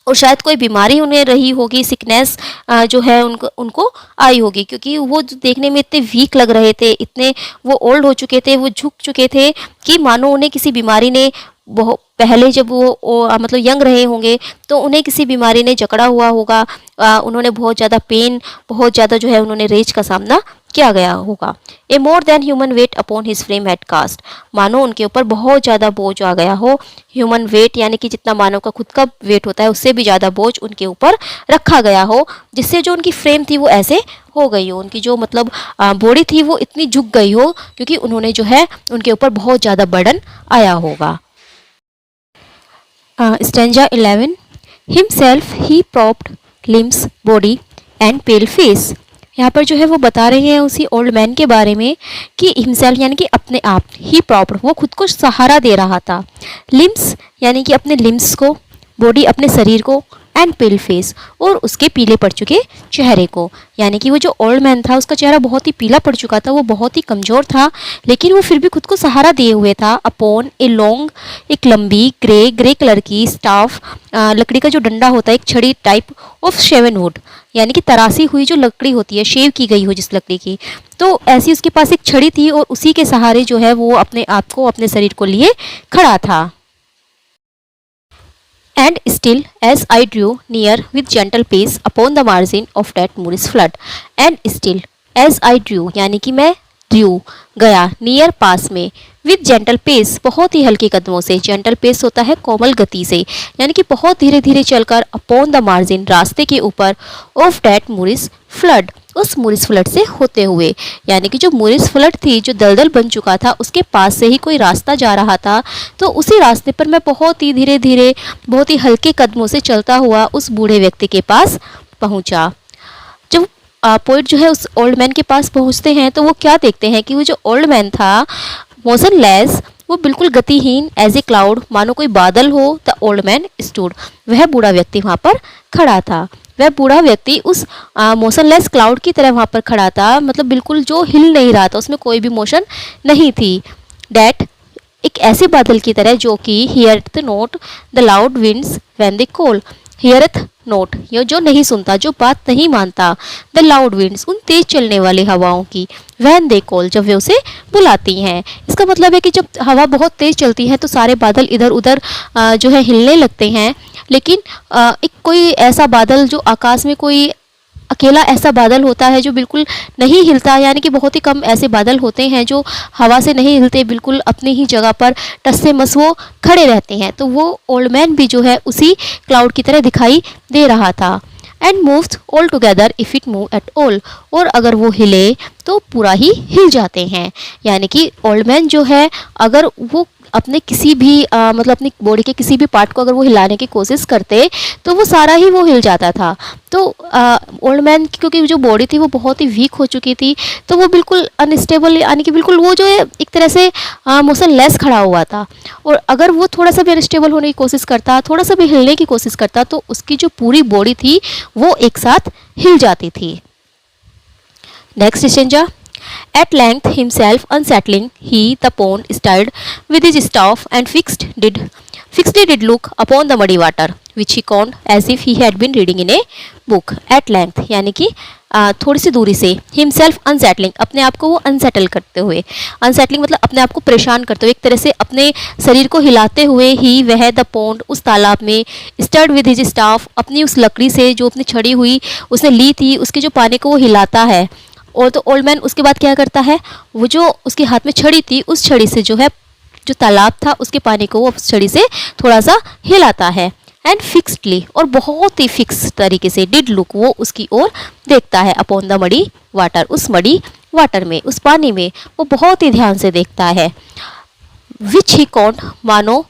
और शायद कोई बीमारी उन्हें रही होगी, सिकनेस जो है उनको आई होगी, क्योंकि वो देखने में इतने वीक लग रहे थे, इतने वो ओल्ड हो चुके थे, वो झुक चुके थे कि मानो उन्हें किसी बीमारी ने, बहुत पहले जब वो मतलब यंग रहे होंगे तो उन्हें किसी बीमारी ने जकड़ा हुआ होगा, उन्होंने बहुत ज़्यादा पेन, बहुत ज़्यादा जो है उन्होंने रेज का सामना किया गया होगा। A more than human weight upon his frame had cast, मानो उनके ऊपर बहुत ज़्यादा बोझ आ गया हो। ह्यूमन वेट यानी कि जितना मानव का खुद का वेट होता है उससे भी ज़्यादा बोझ उनके ऊपर रखा गया हो, जिससे जो उनकी फ्रेम थी वो ऐसे हो गई हो, उनकी जो मतलब बॉडी थी वो इतनी झुक गई हो, क्योंकि उन्होंने जो है उनके ऊपर बहुत ज़्यादा बर्डन आया होगा। Stanza 11, himself he propped limbs body and pale face. यहाँ पर जो है वो बता रहे हैं उसी ओल्ड मैन के बारे में कि हिमसेल्फ यानी कि अपने आप, ही प्रॉप्ड वो खुद को सहारा दे रहा था, लिम्स यानी कि अपने लिम्स को, बॉडी अपने शरीर को, एंड पेल फेस और उसके पीले पड़ चुके चेहरे को। यानी कि वो जो ओल्ड मैन था उसका चेहरा बहुत ही पीला पड़ चुका था, वो बहुत ही कमज़ोर था, लेकिन वो फिर भी खुद को सहारा दिए हुए था। अपॉन ए लॉन्ग, एक लंबी ग्रे कलर की स्टाफ, लकड़ी का जो डंडा होता है, एक छड़ी टाइप ऑफ शेवन वुड, यानी कि तरासी हुई जो लकड़ी होती है, शेव की गई हो जिस लकड़ी की, तो ऐसी उसके पास एक छड़ी थी और उसी के सहारे जो है वो अपने आप को, अपने शरीर को लिए खड़ा था। And still, as I drew near with gentle pace upon the margin of that Moorish flood, and still, as I drew यानी कि मैं drew गया नियर पास में विथ जेंटल पेस बहुत ही हल्के कदमों से, जेंटल पेस होता है कोमल गति से, यानी कि बहुत धीरे धीरे चलकर अपॉन द मार्जिन रास्ते के ऊपर ऑफ डैट मूरिस फ्लड उस मूरिस फ्लड से होते हुए, यानी कि जो मूरिस फ्लड थी जो दलदल बन चुका था उसके पास से ही कोई रास्ता जा रहा था, तो उसी रास्ते पर मैं बहुत ही धीरे धीरे बहुत ही हल्के कदमों से चलता हुआ उस बूढ़े व्यक्ति के पास पहुंचा। जब पोइट जो है उस ओल्ड मैन के पास पहुंचते हैं तो वो क्या देखते हैं कि वो जो ओल्ड मैन था मोशनलेस, वो बिल्कुल गतिहीन एज ए क्लाउड, मानो कोई बादल हो। द ओल्ड मैन स्टूड, वह बूढ़ा व्यक्ति वहाँ पर खड़ा था। वह बूढ़ा व्यक्ति उस मोशनलेस क्लाउड की तरह वहाँ पर खड़ा था, मतलब बिल्कुल जो हिल नहीं रहा था, उसमें कोई भी मोशन नहीं थी। डैट, एक ऐसे बादल की तरह जो कि heareth not the loud winds when they call, heareth not, ये जो नहीं सुनता, जो बात नहीं मानता, द लाउड विंड्स, उन तेज चलने वाली हवाओं की, व्हेन दे कॉल, जब वे उसे बुलाती हैं। इसका मतलब है कि जब हवा बहुत तेज चलती है तो सारे बादल इधर उधर जो है हिलने लगते हैं, लेकिन एक कोई ऐसा बादल जो आकाश में कोई अकेला ऐसा बादल होता है जो बिल्कुल नहीं हिलता, यानी कि बहुत ही कम ऐसे बादल होते हैं जो हवा से नहीं हिलते, बिल्कुल अपनी ही जगह पर टस से मस वो खड़े रहते हैं। तो वो ओल्ड मैन भी जो है उसी क्लाउड की तरह दिखाई दे रहा था। And moves all together if it move at all, और अगर वो हिले तो पूरा ही हिल जाते हैं, यानी कि ओल्ड मैन जो है अगर वो अपने किसी भी मतलब अपनी बॉडी के किसी भी पार्ट को अगर वो हिलाने की कोशिश करते तो वो सारा ही वो हिल जाता था। तो ओल्ड मैन की क्योंकि जो बॉडी थी वो बहुत ही वीक हो चुकी थी, तो वो बिल्कुल अनस्टेबल, यानी कि बिल्कुल वो जो है एक तरह से मोशनलेस खड़ा हुआ था, और अगर वो थोड़ा सा भी अनस्टेबल होने की कोशिश करता, थोड़ा सा भी हिलने की कोशिश करता, तो उसकी जो पूरी बॉडी थी वो एक साथ हिल जाती थी। Next stanza. At length himself unsettling, he the pond stirred with his staff and fixedly did look upon the muddy water, which he conned as if he had been reading in a book. At length यानी कि थोड़ी सी दूरी से, himself unsettling, अपने आप को वो unsettle करते हुए, अनसेटलिंग मतलब अपने आप को परेशान करते हुए, एक तरह से अपने शरीर को हिलाते हुए ही वह द पॉन्ड उस तालाब में, स्टर्ड विद हिज स्टाफ, अपनी उस लकड़ी से जो अपनी छड़ी हुई उसने ली थी उसके जो पानी को वो हिलाता है। और तो ओल्ड मैन उसके बाद क्या करता है, वो जो उसके हाथ में छड़ी थी उस छड़ी से जो है जो तालाब था उसके पानी को वो उस छड़ी से थोड़ा सा हिलाता है। एंड फिक्सडली, और बहुत ही फिक्स तरीके से, डिड लुक, वो उसकी ओर देखता है, अपॉन द मडी वाटर, उस मडी वाटर में, उस पानी में वो बहुत ही ध्यान से देखता है। विच ही कॉन्ट, मानो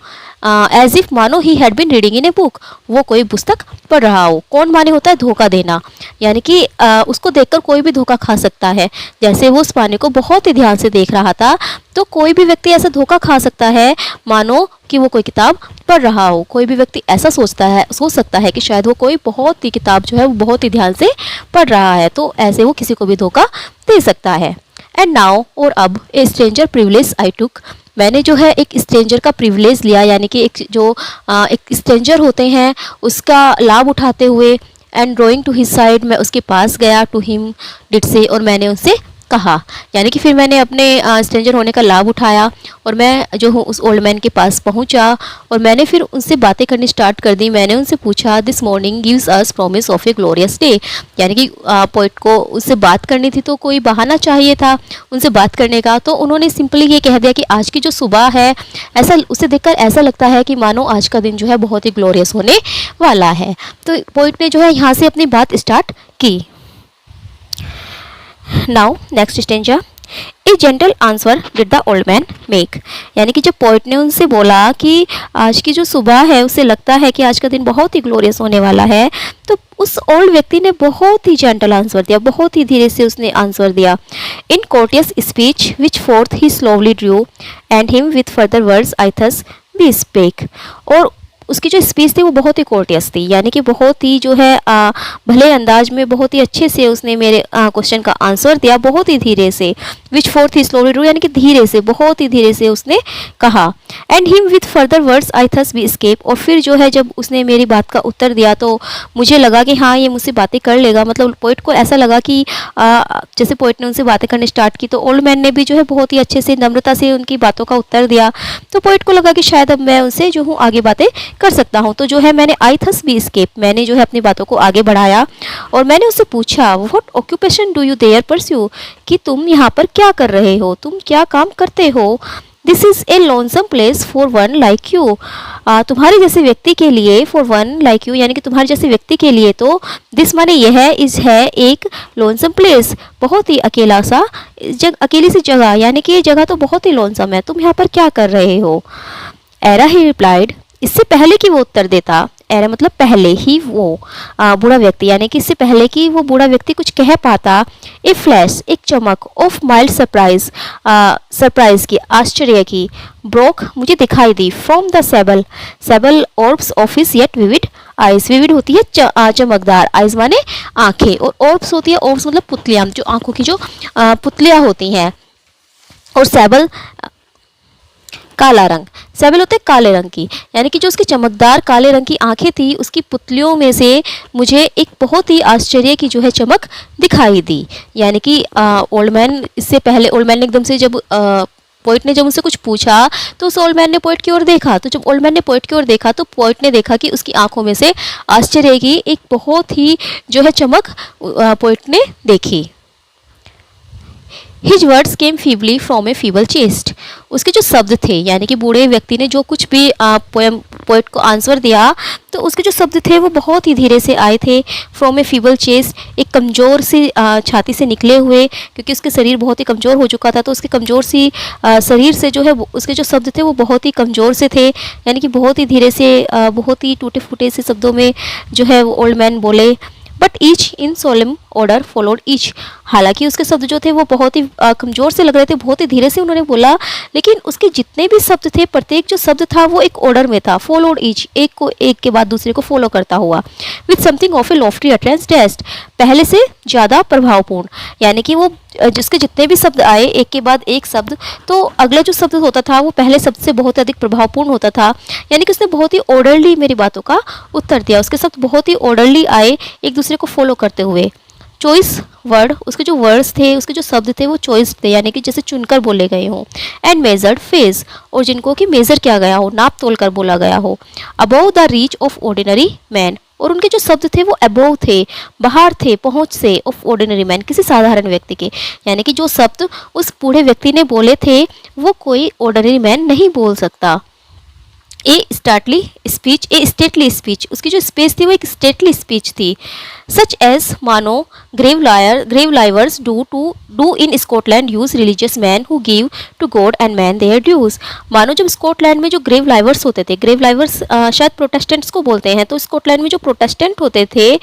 एज इफ, मानो he had been reading in a book, वो कोई पुस्तक पढ़ रहा हो। कौन माने होता है धोखा देना, यानी कि उसको देखकर कोई भी धोखा खा सकता है। जैसे वो उस पानी को बहुत ही ध्यान से देख रहा था, तो कोई भी व्यक्ति ऐसा धोखा खा सकता है मानो कि वो कोई किताब पढ़ रहा हो। कोई भी व्यक्ति ऐसा सोच सकता है कि शायद वो कोई बहुत ही किताब जो है वो बहुत ही ध्यान से पढ़ रहा है, तो ऐसे वो किसी को भी धोखा दे सकता है। एंड नाउ, और अब, ए स्ट्रेंजर प्रिविलेज आई टुक, मैंने जो है एक स्ट्रेंजर का प्रिविलेज लिया, यानी कि एक स्ट्रेंजर होते हैं उसका लाभ उठाते हुए। And drawing to his side, मैं उसके पास गया, टू हिम डिड से, और मैंने उससे कहा, यानी कि फिर मैंने अपने स्ट्रेंजर होने का लाभ उठाया और मैं जो हूँ उस ओल्ड मैन के पास पहुँचा और मैंने फिर उनसे बातें करनी स्टार्ट कर दी। मैंने उनसे पूछा, this morning gives us promise of a glorious day, यानी कि पोइट को उससे बात करनी थी तो कोई बहाना चाहिए था उनसे बात करने का। तो उन्होंने सिंपली ये कह दिया कि आज की जो सुबह है, ऐसा उसे देखकर ऐसा लगता है कि मानो आज का दिन जो है बहुत ही ग्लोरियस होने वाला है। तो पोइट ने जो है यहाँ से अपनी बात स्टार्ट की। Now next stanza, A gentle answer did the old man make, यानी कि जब पोइट ने उनसे बोला कि आज की जो सुबह है उसे लगता है कि आज का दिन बहुत ही ग्लोरियस होने वाला है, तो उस ओल्ड व्यक्ति ने बहुत ही जेंटल आंसर दिया, बहुत ही धीरे से उसने आंसर दिया। In courteous speech which forth he slowly drew and him with further words I thus bespake, और उसकी जो स्पीच थी वो बहुत ही कोर्टियस थी, यानी कि बहुत ही जो है भले अंदाज में बहुत ही अच्छे से उसने मेरे क्वेश्चन का आंसर दिया, बहुत ही धीरे से। विच फोर्थ ही स्लोली ड्रू, यानी कि धीरे से, बहुत ही धीरे से उसने कहा। And him with further words I thus bespake, और फिर जो है जब उसने मेरी बात का उत्तर दिया तो मुझे लगा कि हाँ ये मुझसे बातें कर लेगा, मतलब पोइट को ऐसा लगा कि जैसे पोइट ने उनसे बातें करनी स्टार्ट की तो ओल्ड मैन ने भी जो है बहुत ही अच्छे से नम्रता से उनकी बातों का उत्तर दिया। तो पोइट को लगा कि शायद अब मैं उनसे जो हूँ आगे बातें कर सकता हूँ। तो जो है मैंने आई थस बी स्केप, मैंने जो है अपनी बातों को आगे बढ़ाया और मैंने उससे पूछा what occupation do you there pursue, कि तुम यहाँ पर क्या कर रहे हो, तुम क्या काम करते हो। This is a lonesome place for one like you, तुम्हारे जैसे व्यक्ति के लिए, फॉर वन लाइक यू यानी कि तुम्हारे जैसे व्यक्ति के लिए तो दिस माने यह है, इज है एक लोनसम प्लेस, बहुत ही अकेला सा अकेली सी जगह, यानी कि ये जगह तो बहुत ही लोनसम है, तुम यहाँ पर क्या कर रहे हो। एरा ही रिप्लाइड, इससे पहले कि वो उत्तर देता, एरा मतलब पहले ही वो बूढ़ा व्यक्ति, यानी कि इससे पहले कि वो बूढ़ा व्यक्ति कुछ कह पाता, ए फ्लैश एक चमक, ऑफ माइल्ड सरप्राइज सरप्राइज की, आश्चर्य की, ब्रोक मुझे दिखाई दी, from the sable orbs of his yet vivid eyes, vivid होती है चमकदार, आइज माने आंखें, और ऑर्ब्स होती है, ऑर्ब्स मतलब पुतलियां, जो आंखों की जो पुतलियां होती हैं, और सेबल काला रंग, सेबल होते काले रंग की, यानी कि जो उसकी चमकदार काले रंग की आंखें थी, उसकी पुतलियों में से मुझे एक बहुत ही आश्चर्य की जो है चमक दिखाई दी। यानी कि ओल्ड मैन, इससे पहले ओल्ड मैन ने एकदम से जब पोइट ने जब उनसे कुछ पूछा तो उस ओल्ड मैन ने पोइट की ओर देखा, तो जब ओल्ड मैन ने पोइट की ओर देखा तो पोइट ने देखा कि उसकी आंखों में से आश्चर्य की एक बहुत ही जो है चमक पोइट ने देखी। His words came feebly from A feeble chest, उसके जो शब्द थे, यानी कि बूढ़े व्यक्ति ने जो कुछ भी पोएट को आंसर दिया तो उसके जो शब्द थे वो बहुत ही धीरे से आए थे, फ्रॉम ए फीबल चेस्ट, एक कमज़ोर सी छाती से निकले हुए, क्योंकि उसके शरीर बहुत ही कमज़ोर हो चुका था, तो उसके कमज़ोर सी शरीर से जो है उसके जो शब्द थे वो बहुत ही कमज़ोर से थे, यानी कि बहुत ही धीरे से बहुत ही टूटे फूटे से शब्दों में जो है वो ओल्ड मैन बोले। But each in solemn order followed each, हालांकि उसके शब्द जो थे वो बहुत ही कमज़ोर से लग रहे थे, बहुत ही धीरे से उन्होंने बोला, लेकिन उसके जितने भी शब्द थे, प्रत्येक जो शब्द था वो एक ऑर्डर में था, फॉलोड ईच, एक को एक के बाद दूसरे को फॉलो करता हुआ, with something of a lofty utterance drest, पहले से ज़्यादा प्रभावपूर्ण, यानी कि वो जिसके जितने भी शब्द आए एक के बाद एक शब्द, तो अगला जो शब्द होता था वो पहले शब्द से बहुत अधिक प्रभावपूर्ण होता था, यानी कि उसने बहुत ही ऑर्डरली मेरी बातों का उत्तर दिया, उसके शब्द बहुत ही ऑर्डरली आए एक दूसरे को फॉलो करते हुए। चॉइस वर्ड, उसके जो वर्ड्स थे, उसके जो शब्द थे वो चॉइस थे, यानी कि जैसे चुनकर बोले गए हों, एंड मेजर्ड फेस, और जिनको कि मेजर किया गया हो, नाप तोल कर बोला गया हो, above the reach of ordinary man, और उनके जो शब्द थे वो अबव थे, बाहर थे, पहुंच से, ऑफ ऑर्डिनरी मैन, किसी साधारण व्यक्ति के, यानी कि जो शब्द उस बूढ़े व्यक्ति ने बोले थे वो कोई ऑर्डिनरी मैन नहीं बोल सकता। ए स्टेटली स्पीच, उसकी जो स्पीच थी वो एक स्टेटली स्पीच थी, सच एज मानो grave livers do in Scotland use religious man who give to God and man their dues, मानो जब स्कॉटलैंड में जो ग्रेव लाइवर्स होते थे, ग्रेव लाइवर्स शायद प्रोटेस्टेंट्स को बोलते हैं, तो स्कॉटलैंड में जो प्रोटेस्टेंट होते थे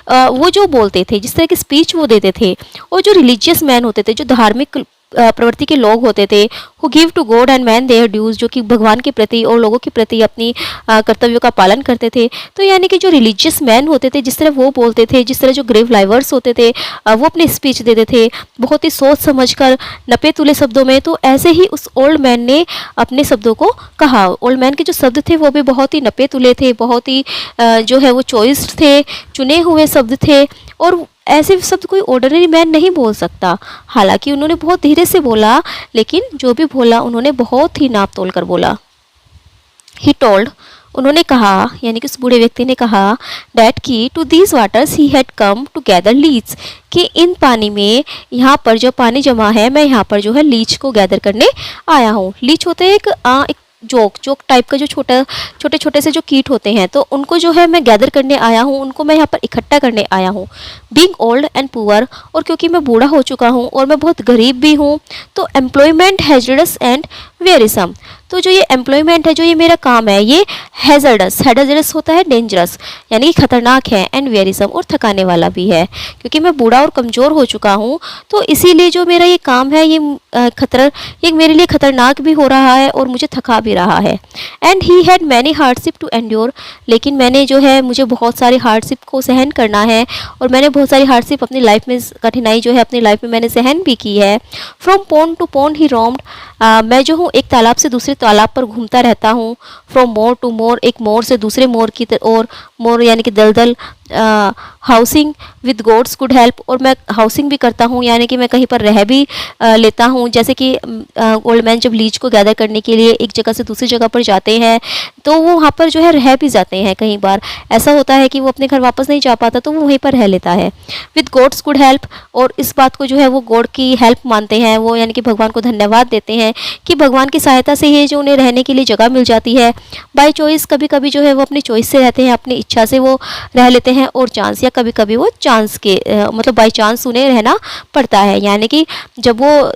वो जो बोलते थे, जिस तरह की स्पीच वो देते थे, और जो रिलीजियस मैन होते थे, जो धार्मिक प्रवृत्ति के लोग होते थे, who give to God and man their dues, जो कि भगवान के प्रति और लोगों के प्रति अपनी कर्तव्यों का पालन करते थे, तो यानी कि जो रिलीजियस मैन होते थे जिस तरह वो बोलते थे, जिस तरह जो ग्रेव लाइवर्स होते थे वो अपनी स्पीच देते थे बहुत ही सोच समझकर, नपे तुले शब्दों में, तो ऐसे ही उस ओल्ड मैन ने अपने शब्दों को कहा। ओल्ड मैन के जो शब्द थे वो भी बहुत ही नपे तुले थे, बहुत ही जो है वो चॉइस्ड थे, चुने हुए शब्द थे, और ऐसे शब्द कोई ऑर्डिनरी मैन नहीं बोल सकता। हालांकि उन्होंने बहुत धीरे से बोला, लेकिन जो भी बोला उन्होंने बहुत ही नाप तोल कर बोला। ही टोल्ड, उन्होंने कहा, यानी कि उस बूढ़े व्यक्ति ने कहा, डैट की to these waters he had come to gather leech, कि इन पानी में, यहाँ पर जो पानी जमा है, मैं यहाँ पर जो है लीच को गैदर करने आया हूँ। लीच होते हैं एक जोक टाइप का, जो छोटे छोटे से जो कीट होते हैं, तो उनको जो है मैं गैदर करने आया हूँ, उनको मैं यहाँ पर इकट्ठा करने आया हूँ। बीइंग ओल्ड एंड पुअर, और क्योंकि मैं बूढ़ा हो चुका हूँ और मैं बहुत गरीब भी हूँ, तो एम्प्लॉयमेंट हैजर्डस एंड वेरिसम, तो जो ये एम्प्लॉयमेंट है, जो ये मेरा काम है, ये हैजर्डस होता है डेंजरस, यानी कि खतरनाक है, एंड वेरिसम, और थकाने वाला भी है, क्योंकि मैं बूढ़ा और कमज़ोर हो चुका हूँ, तो इसीलिए जो मेरा ये काम है ये मेरे लिए खतरनाक भी हो रहा है और मुझे थका भी रहा है। And he had many hardship to endure, लेकिन मैंने जो है मुझे बहुत सारी हार्डशिप को सहन करना है, और मैंने बहुत सारी हार्डशिप अपनी लाइफ में, कठिनाई जो है अपनी लाइफ में मैंने सहन भी की है। From pond to pond he roamed, मैं जो हूँ एक तालाब से दूसरे तालाब पर घूमता रहता हूँ। फ्रॉम मोर टू मोर, एक मोर से दूसरे मोर की ओर, मोर यानी कि दलदल, housing with God's good help, और मैं हाउसिंग भी करता हूँ, यानी कि मैं कहीं पर रह भी लेता हूँ। जैसे कि ओल्ड मैन जब लीच को गैदर करने के लिए एक जगह से दूसरी जगह पर जाते हैं तो वो वहाँ पर जो है रह भी जाते हैं। कई बार ऐसा होता है कि वो अपने घर वापस नहीं जा पाता तो वो वहीं पर रह लेता है। विद गॉड्स कुड हेल्प, और इस बात को जो है वो गॉड की हेल्प मानते हैं वो, यानी कि भगवान को धन्यवाद देते हैं कि भगवान की सहायता से ही जो उन्हें रहने के लिए जगह मिल जाती है। बाय चॉइस, कभी कभी जो है वो अपनी चॉइस से रहते हैं, अपनी इच्छा से वो रह लेते हैं, और चांस, या कभी कभी वो चांस के मतलब बाय चांस उन्हें रहना पड़ता है। यानी कि जब वो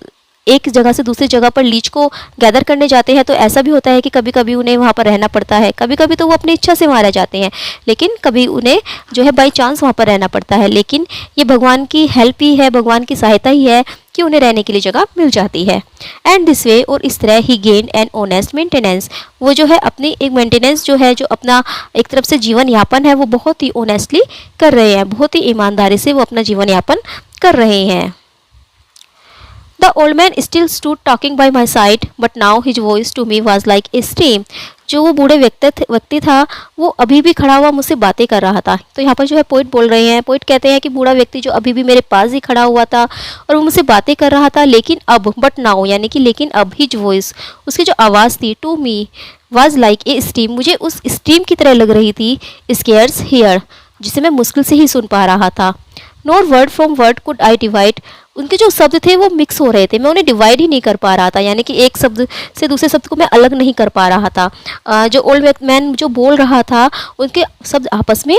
एक जगह से दूसरी जगह पर लीच को गैदर करने जाते हैं तो ऐसा भी होता है कि कभी कभी उन्हें वहाँ पर रहना पड़ता है, कभी कभी तो वो अपनी इच्छा से वहाँ रह जाते हैं, लेकिन कभी उन्हें जो है बाई चांस वहाँ पर रहना पड़ता है। लेकिन ये भगवान की हेल्प ही है, भगवान की सहायता ही है कि उन्हें रहने के लिए जगह मिल जाती है। एंड दिस वे, और इस तरह ही गेन एन ऑनेस्ट मेंटेनेंस, वो जो है अपनी एक मेंटेनेंस जो है, जो अपना एक तरफ से जीवन यापन है वो बहुत ही ऑनेस्टली कर रहे हैं, बहुत ही ईमानदारी से वो अपना जीवन यापन कर रहे हैं। The old man still stood talking by my side, but now his voice to me was like a stream. जो वो बूढ़े व्यक्ति था वो अभी भी खड़ा हुआ मुझसे बातें कर रहा था। तो यहाँ पर जो है पोइट बोल रहे हैं, पोइट कहते हैं कि बूढ़ा व्यक्ति जो अभी भी मेरे पास ही खड़ा हुआ था और वो मुझसे बातें कर रहा था, लेकिन अब, बट नाउ, यानी कि लेकिन अब, हिज वॉइस, उसकी जो आवाज़ थी, to me was like a stream, मुझे उस स्ट्रीम की तरह लग रही थी, स्केयर्स हियर, जिसे मैं मुश्किल से ही सुन पा रहा था। Nor word from word could I divide, उनके जो शब्द थे वो मिक्स हो रहे थे, मैं उन्हें डिवाइड ही नहीं कर पा रहा था, यानी कि एक शब्द से दूसरे शब्द को मैं अलग नहीं कर पा रहा था। जो ओल्ड मैन जो बोल रहा था उनके शब्द आपस में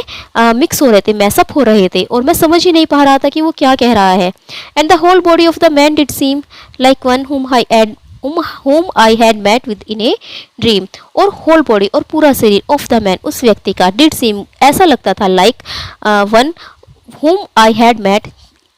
मिक्स हो रहे थे, मैसअप हो रहे थे, और मैं समझ ही नहीं पा रहा था कि वो क्या कह रहा है। And the whole body of the man did seem like one whom I had met with in a dream, और होल बॉडी और पूरा शरीर ऑफ द मैन, उस व्यक्ति का, डिड सीम, ऐसा लगता था, like one whom I had met,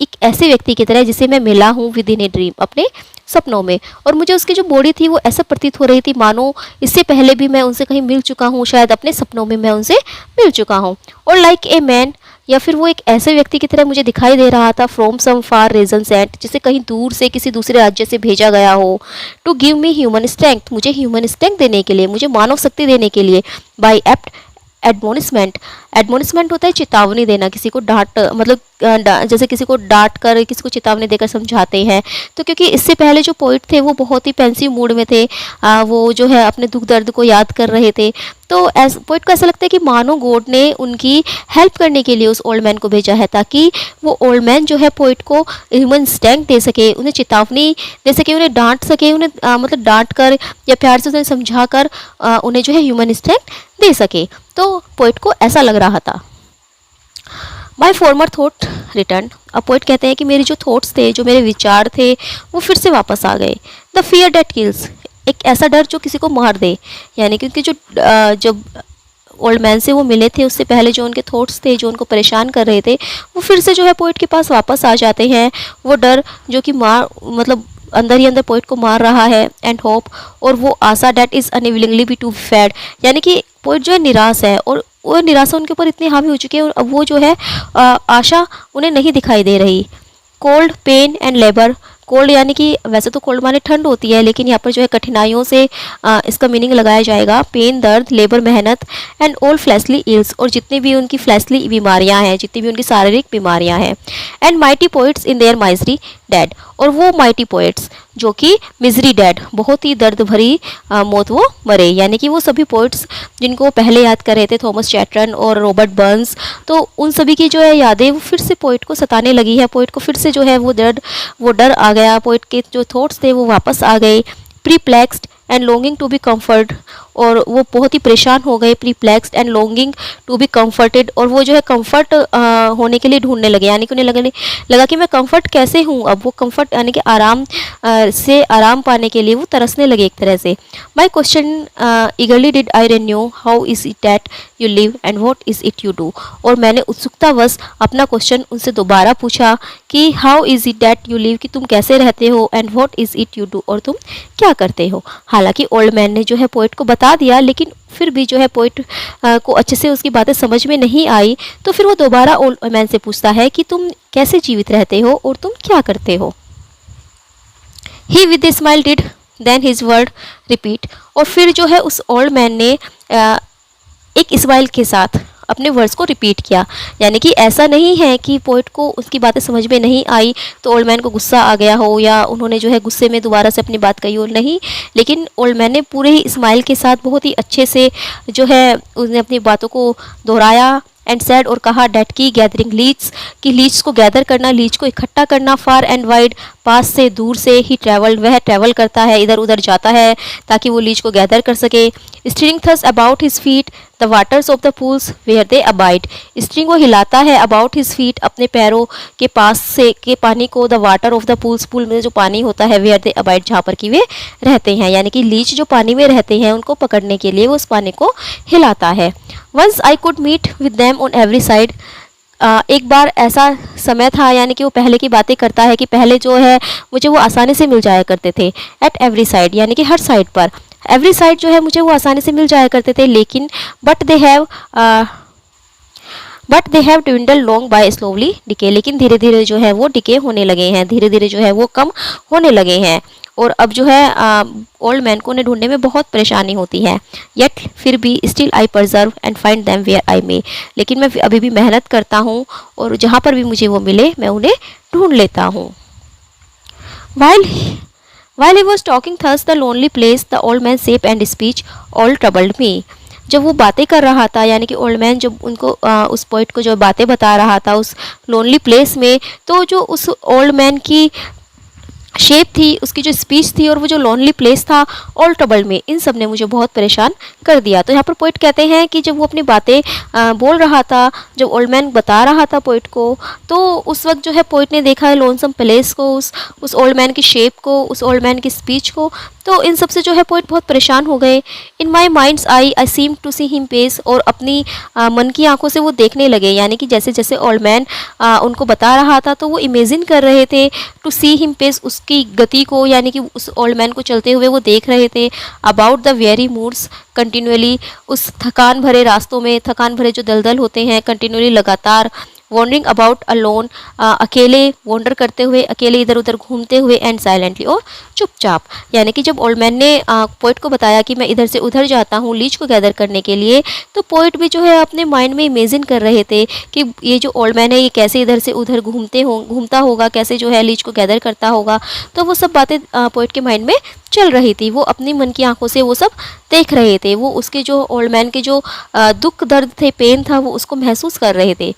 एक ऐसे व्यक्ति की तरह जिसे मैं मिला हूँ विद इन ए ड्रीम, अपने सपनों में। और मुझे उसकी जो बॉडी थी वो ऐसा प्रतीत हो रही थी मानो इससे पहले भी मैं उनसे कहीं मिल चुका हूँ, शायद अपने सपनों में मैं उनसे मिल चुका हूँ। और लाइक ए मैन, या फिर वो एक ऐसे व्यक्ति की तरह मुझे दिखाई दे रहा था, from some far region sent, जिसे कहीं दूर से किसी दूसरे राज्य से भेजा गया हो, to give me human strength, मुझे ह्यूमन स्ट्रेंथ देने के लिए, मुझे मानव शक्ति देने के लिए, बाय एप्ट एडमोनिशमेंट, एडमोनिशमेंट होता है चेतावनी देना, किसी को डांट, मतलब जैसे किसी को डांट कर, किसी को चेतावनी देकर समझाते हैं। तो क्योंकि इससे पहले जो पोइट थे वो बहुत ही पेंसिव मूड में थे, वो जो है अपने दुख दर्द को याद कर रहे थे। तो पोइट को ऐसा लगता है कि मानो गॉड ने उनकी हेल्प करने के लिए उस ओल्ड मैन को भेजा है, ताकि वो ओल्ड मैन जो है पोइट को ह्यूमन स्ट्रेंथ दे सके, उन्हें चेतावनी दे सके, उन्हें डांट सके, उन्हें मतलब डांट कर या प्यार से उन्हें समझा कर उन्हें जो है ह्यूमन स्ट्रेंथ दे सके। तो पोइट को ऐसा लग रहा था। माई फॉर्मर थॉट रिटर्न, अब पोइट कहते हैं कि मेरे जो थॉट्स थे, जो मेरे विचार थे, वो फिर से वापस आ गए। द फियर डेट किल्स, एक ऐसा डर जो किसी को मार दे, यानी क्योंकि जब ओल्ड मैन से वो मिले थे उससे पहले जो उनके थॉट्स थे जो उनको परेशान कर रहे थे, वो फिर से जो है पोइट के पास वापस आ जाते हैं। वो डर जो कि मतलब अंदर ही अंदर पोइट को मार रहा है, एंड होप, और वो आशा that is unwillingly be to fade, यानी कि पोइट जो है निराश है, और वो निराशा उनके ऊपर इतनी हावी हो चुकी है और अब वो जो है आशा उन्हें नहीं दिखाई दे रही। Cold, pain and labour, cold यानी कि वैसे तो कोल्ड माने ठंड होती है, लेकिन यहाँ पर जो है कठिनाइयों से इसका मीनिंग लगाया जाएगा। पेन दर्द, लेबर मेहनत, एंड ऑल फ्लैशली इल्स, और जितनी भी उनकी फ्लैशली बीमारियाँ हैं, जितनी भी उनकी शारीरिक बीमारियाँ हैं। And mighty poets in their misery dead, और वो माइटी पोइट्स जो कि मिजरी डेड, बहुत ही दर्द भरी मौत वो मरे, यानी कि वो सभी पोइट्स जिनको पहले याद कर रहे थे, थॉमस चैटर्न और रॉबर्ट बर्न्स, तो उन सभी की जो है यादें वो फिर से पोइट को सताने लगी है। पोइट को फिर से जो है वो डर आ गया, पोइट के जो थॉट्स थे वो वापस आ गए। Perplexed and longing to be comfort, और वो बहुत ही परेशान हो गए। Perplexed and longing to be comforted, और वो जो है कम्फर्ट होने के लिए ढूंढने लगे, यानी कि उन्हें लगा कि मैं कम्फर्ट कैसे हूँ। अब वो कम्फर्ट यानी कि आराम से आराम पाने के लिए वो तरसने लगे एक तरह से। My question ईगरली did I renew, how is it that you live and what is it you do, और मैंने उत्सुकतावश अपना क्वेश्चन उनसे दोबारा पूछा कि how is it that you live, कि तुम कैसे रहते हो, and what is it you do, और तुम क्या करते हो। हालांकि ओल्ड मैन ने जो है पोइट को बता दिया, लेकिन फिर भी जो है पोइट को अच्छे से उसकी बातें समझ में नहीं आई। तो फिर वो दोबारा ओल्ड मैन से पूछता है कि तुम कैसे जीवित रहते हो और तुम क्या करते हो। He with a smile did then his word repeat, और फिर जो है उस ओल्ड मैन ने एक स्माइल के साथ अपने वर्ड्स को रिपीट किया। यानी कि ऐसा नहीं है कि पोइट को उसकी बातें समझ में नहीं आई तो ओल्ड मैन को गुस्सा आ गया हो या उन्होंने जो है गुस्से में दोबारा से अपनी बात कही हो, नहीं, लेकिन ओल्ड मैन ने पूरे ही स्माइल के साथ बहुत ही अच्छे से जो है उसने अपनी बातों को दोहराया एंड सेड और कहा डेट की गैदरिंग लीड्स, कि लीड्स को गैदर करना, लीड्स को इकट्ठा करना, फार एंड वाइड, पास से दूर से, ही ट्रैवल्ड, वह ट्रैवल करता है, इधर उधर जाता है ताकि वो लीड्स को गैदर कर सके। Stirring thus about his feet the waters of the pools where they abide, stirring को हिलाता है अबाउट हिज फीट, अपने पैरों के पास से के पानी को, the water of the pools, pool में जो पानी होता है, वेयर दे अबाइड, जहाँ पर कि वे रहते हैं, यानी कि लीच जो पानी में रहते हैं उनको पकड़ने के लिए वो उस पानी को हिलाता है। Once I could meet with them on every side, एक बार ऐसा समय था, यानी कि वो पहले की बातें करता है कि पहले जो है मुझे वो आसानी से मिल जाया करते थे, एट एवरी साइड यानी कि हर साइड पर, एवरी साइड जो है मुझे वो आसानी से मिल जाया करते थे, लेकिन but they have dwindle long by slowly decay, लेकिन धीरे धीरे जो है वो डिके होने लगे हैं, धीरे धीरे जो है वो कम होने लगे हैं, और अब जो है ओल्ड मैन को उन्हें ढूंढने में बहुत परेशानी होती है। येट फिर भी still I persevere and find them where I may, लेकिन मैं अभी भी मेहनत करता हूँ और जहाँ पर भी मुझे वो मिले मैं उन्हें ढूंढ लेता हूँ। While he was talking thus the lonely place, the old man's shape and speech all troubled me. जब वो बातें कर रहा था, यानी कि ओल्ड मैन जब उनको उस पोइट को जो बातें बता रहा था उस लोनली प्लेस में, तो जो उस ओल्ड मैन की शेप थी, उसकी जो स्पीच थी और वो जो लोनली प्लेस था, ऑल ट्रबल में, इन सब ने मुझे बहुत परेशान कर दिया। तो यहाँ पर पोइट कहते हैं कि जब वो अपनी बातें बोल रहा था, जब ओल्ड मैन बता रहा था पोइट को, तो उस वक्त जो है पोइट ने देखा है लोनसम प्लेस को, उस ओल्ड मैन की शेप को, उस ओल्ड मैन की स्पीच को, तो इन सब से जो है पोइट बहुत परेशान हो गए। In my minds I seem to see him pace, और अपनी मन की आंखों से वो देखने लगे, यानी कि जैसे जैसे ओल्ड मैन उनको बता रहा था तो वो इमेजिन कर रहे थे, टू सी हिम पेस, उसकी गति को, यानी कि उस ओल्ड मैन को चलते हुए वो देख रहे थे। About the very moods continually, उस थकान भरे रास्तों में, थकान भरे जो दलदल होते हैं, कंटिन्यूअली लगातार, वॉन्डरिंग अबाउट अलोन, अकेले वॉन्डर करते हुए, अकेले इधर उधर घूमते हुए, एंड साइलेंटली, और चुपचाप, यानी कि जब ओल्ड मैन ने पोइट को बताया कि मैं इधर से उधर जाता हूँ लीच को गैदर करने के लिए, तो पोइट भी जो है अपने माइंड में इमेजिन कर रहे थे कि ये जो ओल्ड मैन है ये कैसे इधर से उधर घूमता होगा, कैसे जो है लीच को गैदर करता होगा। तो वो सब बातें पोइट के माइंड में चल रही थी, वो अपनी मन की आंखों से वो सब देख रहे थे, वो उसके जो ओल्ड मैन के जो दुख दर्द थे, पेन था, वो उसको महसूस कर रहे थे।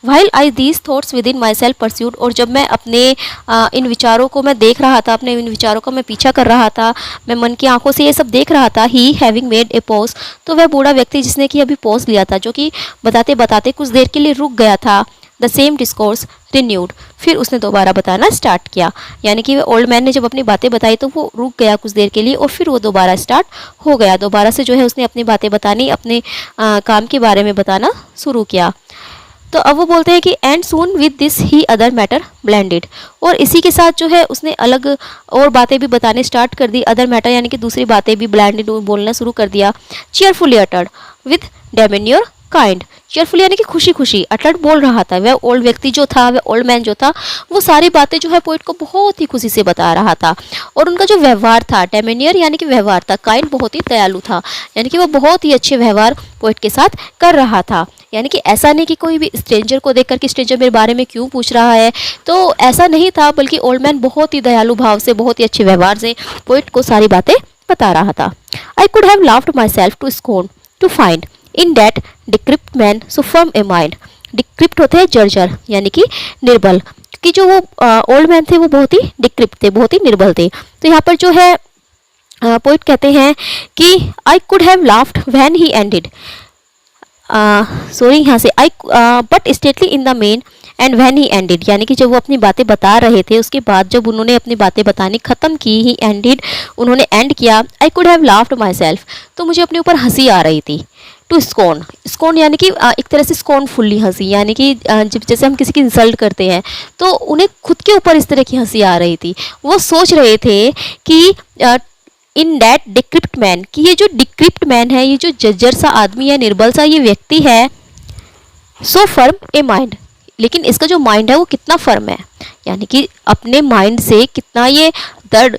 While I these thoughts within myself pursued, और जब मैं अपने इन विचारों को मैं देख रहा था, अपने इन विचारों का मैं पीछा कर रहा था, मैं मन की आंखों से ये सब देख रहा था, ही हैविंग मेड ए पॉज, तो वह बूढ़ा व्यक्ति जिसने कि अभी पॉज लिया था, जो कि बताते बताते कुछ देर के लिए रुक गया था, द सेम डिस्कोर्स रिन्यूड, फिर उसने दोबारा बताना स्टार्ट किया, यानी कि ओल्ड मैन ने जब अपनी बातें बताई तो वो रुक गया कुछ देर के लिए और फिर वो दोबारा स्टार्ट हो गया, दोबारा से जो है उसने अपनी बातें बतानी, अपने काम के बारे में बताना शुरू किया। तो अब वो बोलते हैं कि and soon with this he other matter blended, और इसी के साथ जो है उसने अलग और बातें भी बताने स्टार्ट कर दी, अदर मैटर यानी कि दूसरी बातें भी ब्लेंडेड बोलना शुरू कर दिया। Cheerfully uttered with demeanour kind, cheerfully यानी कि खुशी खुशी, अटर्ड बोल रहा था, वह ओल्ड व्यक्ति जो था, वह ओल्ड मैन जो था, वो सारी बातें जो है पोइट को बहुत ही खुशी से बता रहा था, और उनका जो व्यवहार था, डेमेनियर यानी कि व्यवहार था, काइंड बहुत ही दयालु था, यानी कि वो बहुत ही अच्छे व्यवहार पोइट के साथ कर रहा था, यानी कि ऐसा नहीं कि कोई भी स्ट्रेंजर को देखकर कि स्ट्रेंजर मेरे बारे में क्यों पूछ रहा है, तो ऐसा नहीं था, बल्कि ओल्ड मैन बहुत ही दयालु भाव से, बहुत ही अच्छे व्यवहार से पोइट को सारी बातें बता रहा था। I could have laughed myself to scorn to find in that decrepit man so firm a mind, decrepit होते हैं जर्जर यानी कि निर्बल, कि जो वो ओल्ड मैन थे वो बहुत ही डिक्रिप्ट थे, बहुत ही निर्बल थे। तो यहाँ पर जो है पोइट कहते हैं कि I could have laughed when he ended, sorry यहाँ से I but stately in the main and when he ended, यानी कि जब वो अपनी बातें बता रहे थे उसके बाद जब उन्होंने अपनी बातें बतानी खत्म की, ही एंडेड उन्होंने एंड किया, आई could have laughed my self, तो मुझे अपने ऊपर हंसी आ रही थी, टू स्कोन, स्कोन यानी कि एक तरह से स्कोनफुल्ली हंसी, यानी कि जब जैसे हम किसी की इंसल्ट करते हैं तो उन्हें खुद के ऊपर इस तरह की हंसी आ रही थी, वो सोच रहे थे कि इन दैट डिक्रिप्ट मैन, कि ये जो डिक्रिप्ट मैन है, ये जो जर्जर सा आदमी है, निर्बल सा ये व्यक्ति है, सो फर्म ए माइंड, लेकिन इसका जो माइंड है वो कितना फर्म है, यानी कि अपने माइंड से कितना ये दृढ़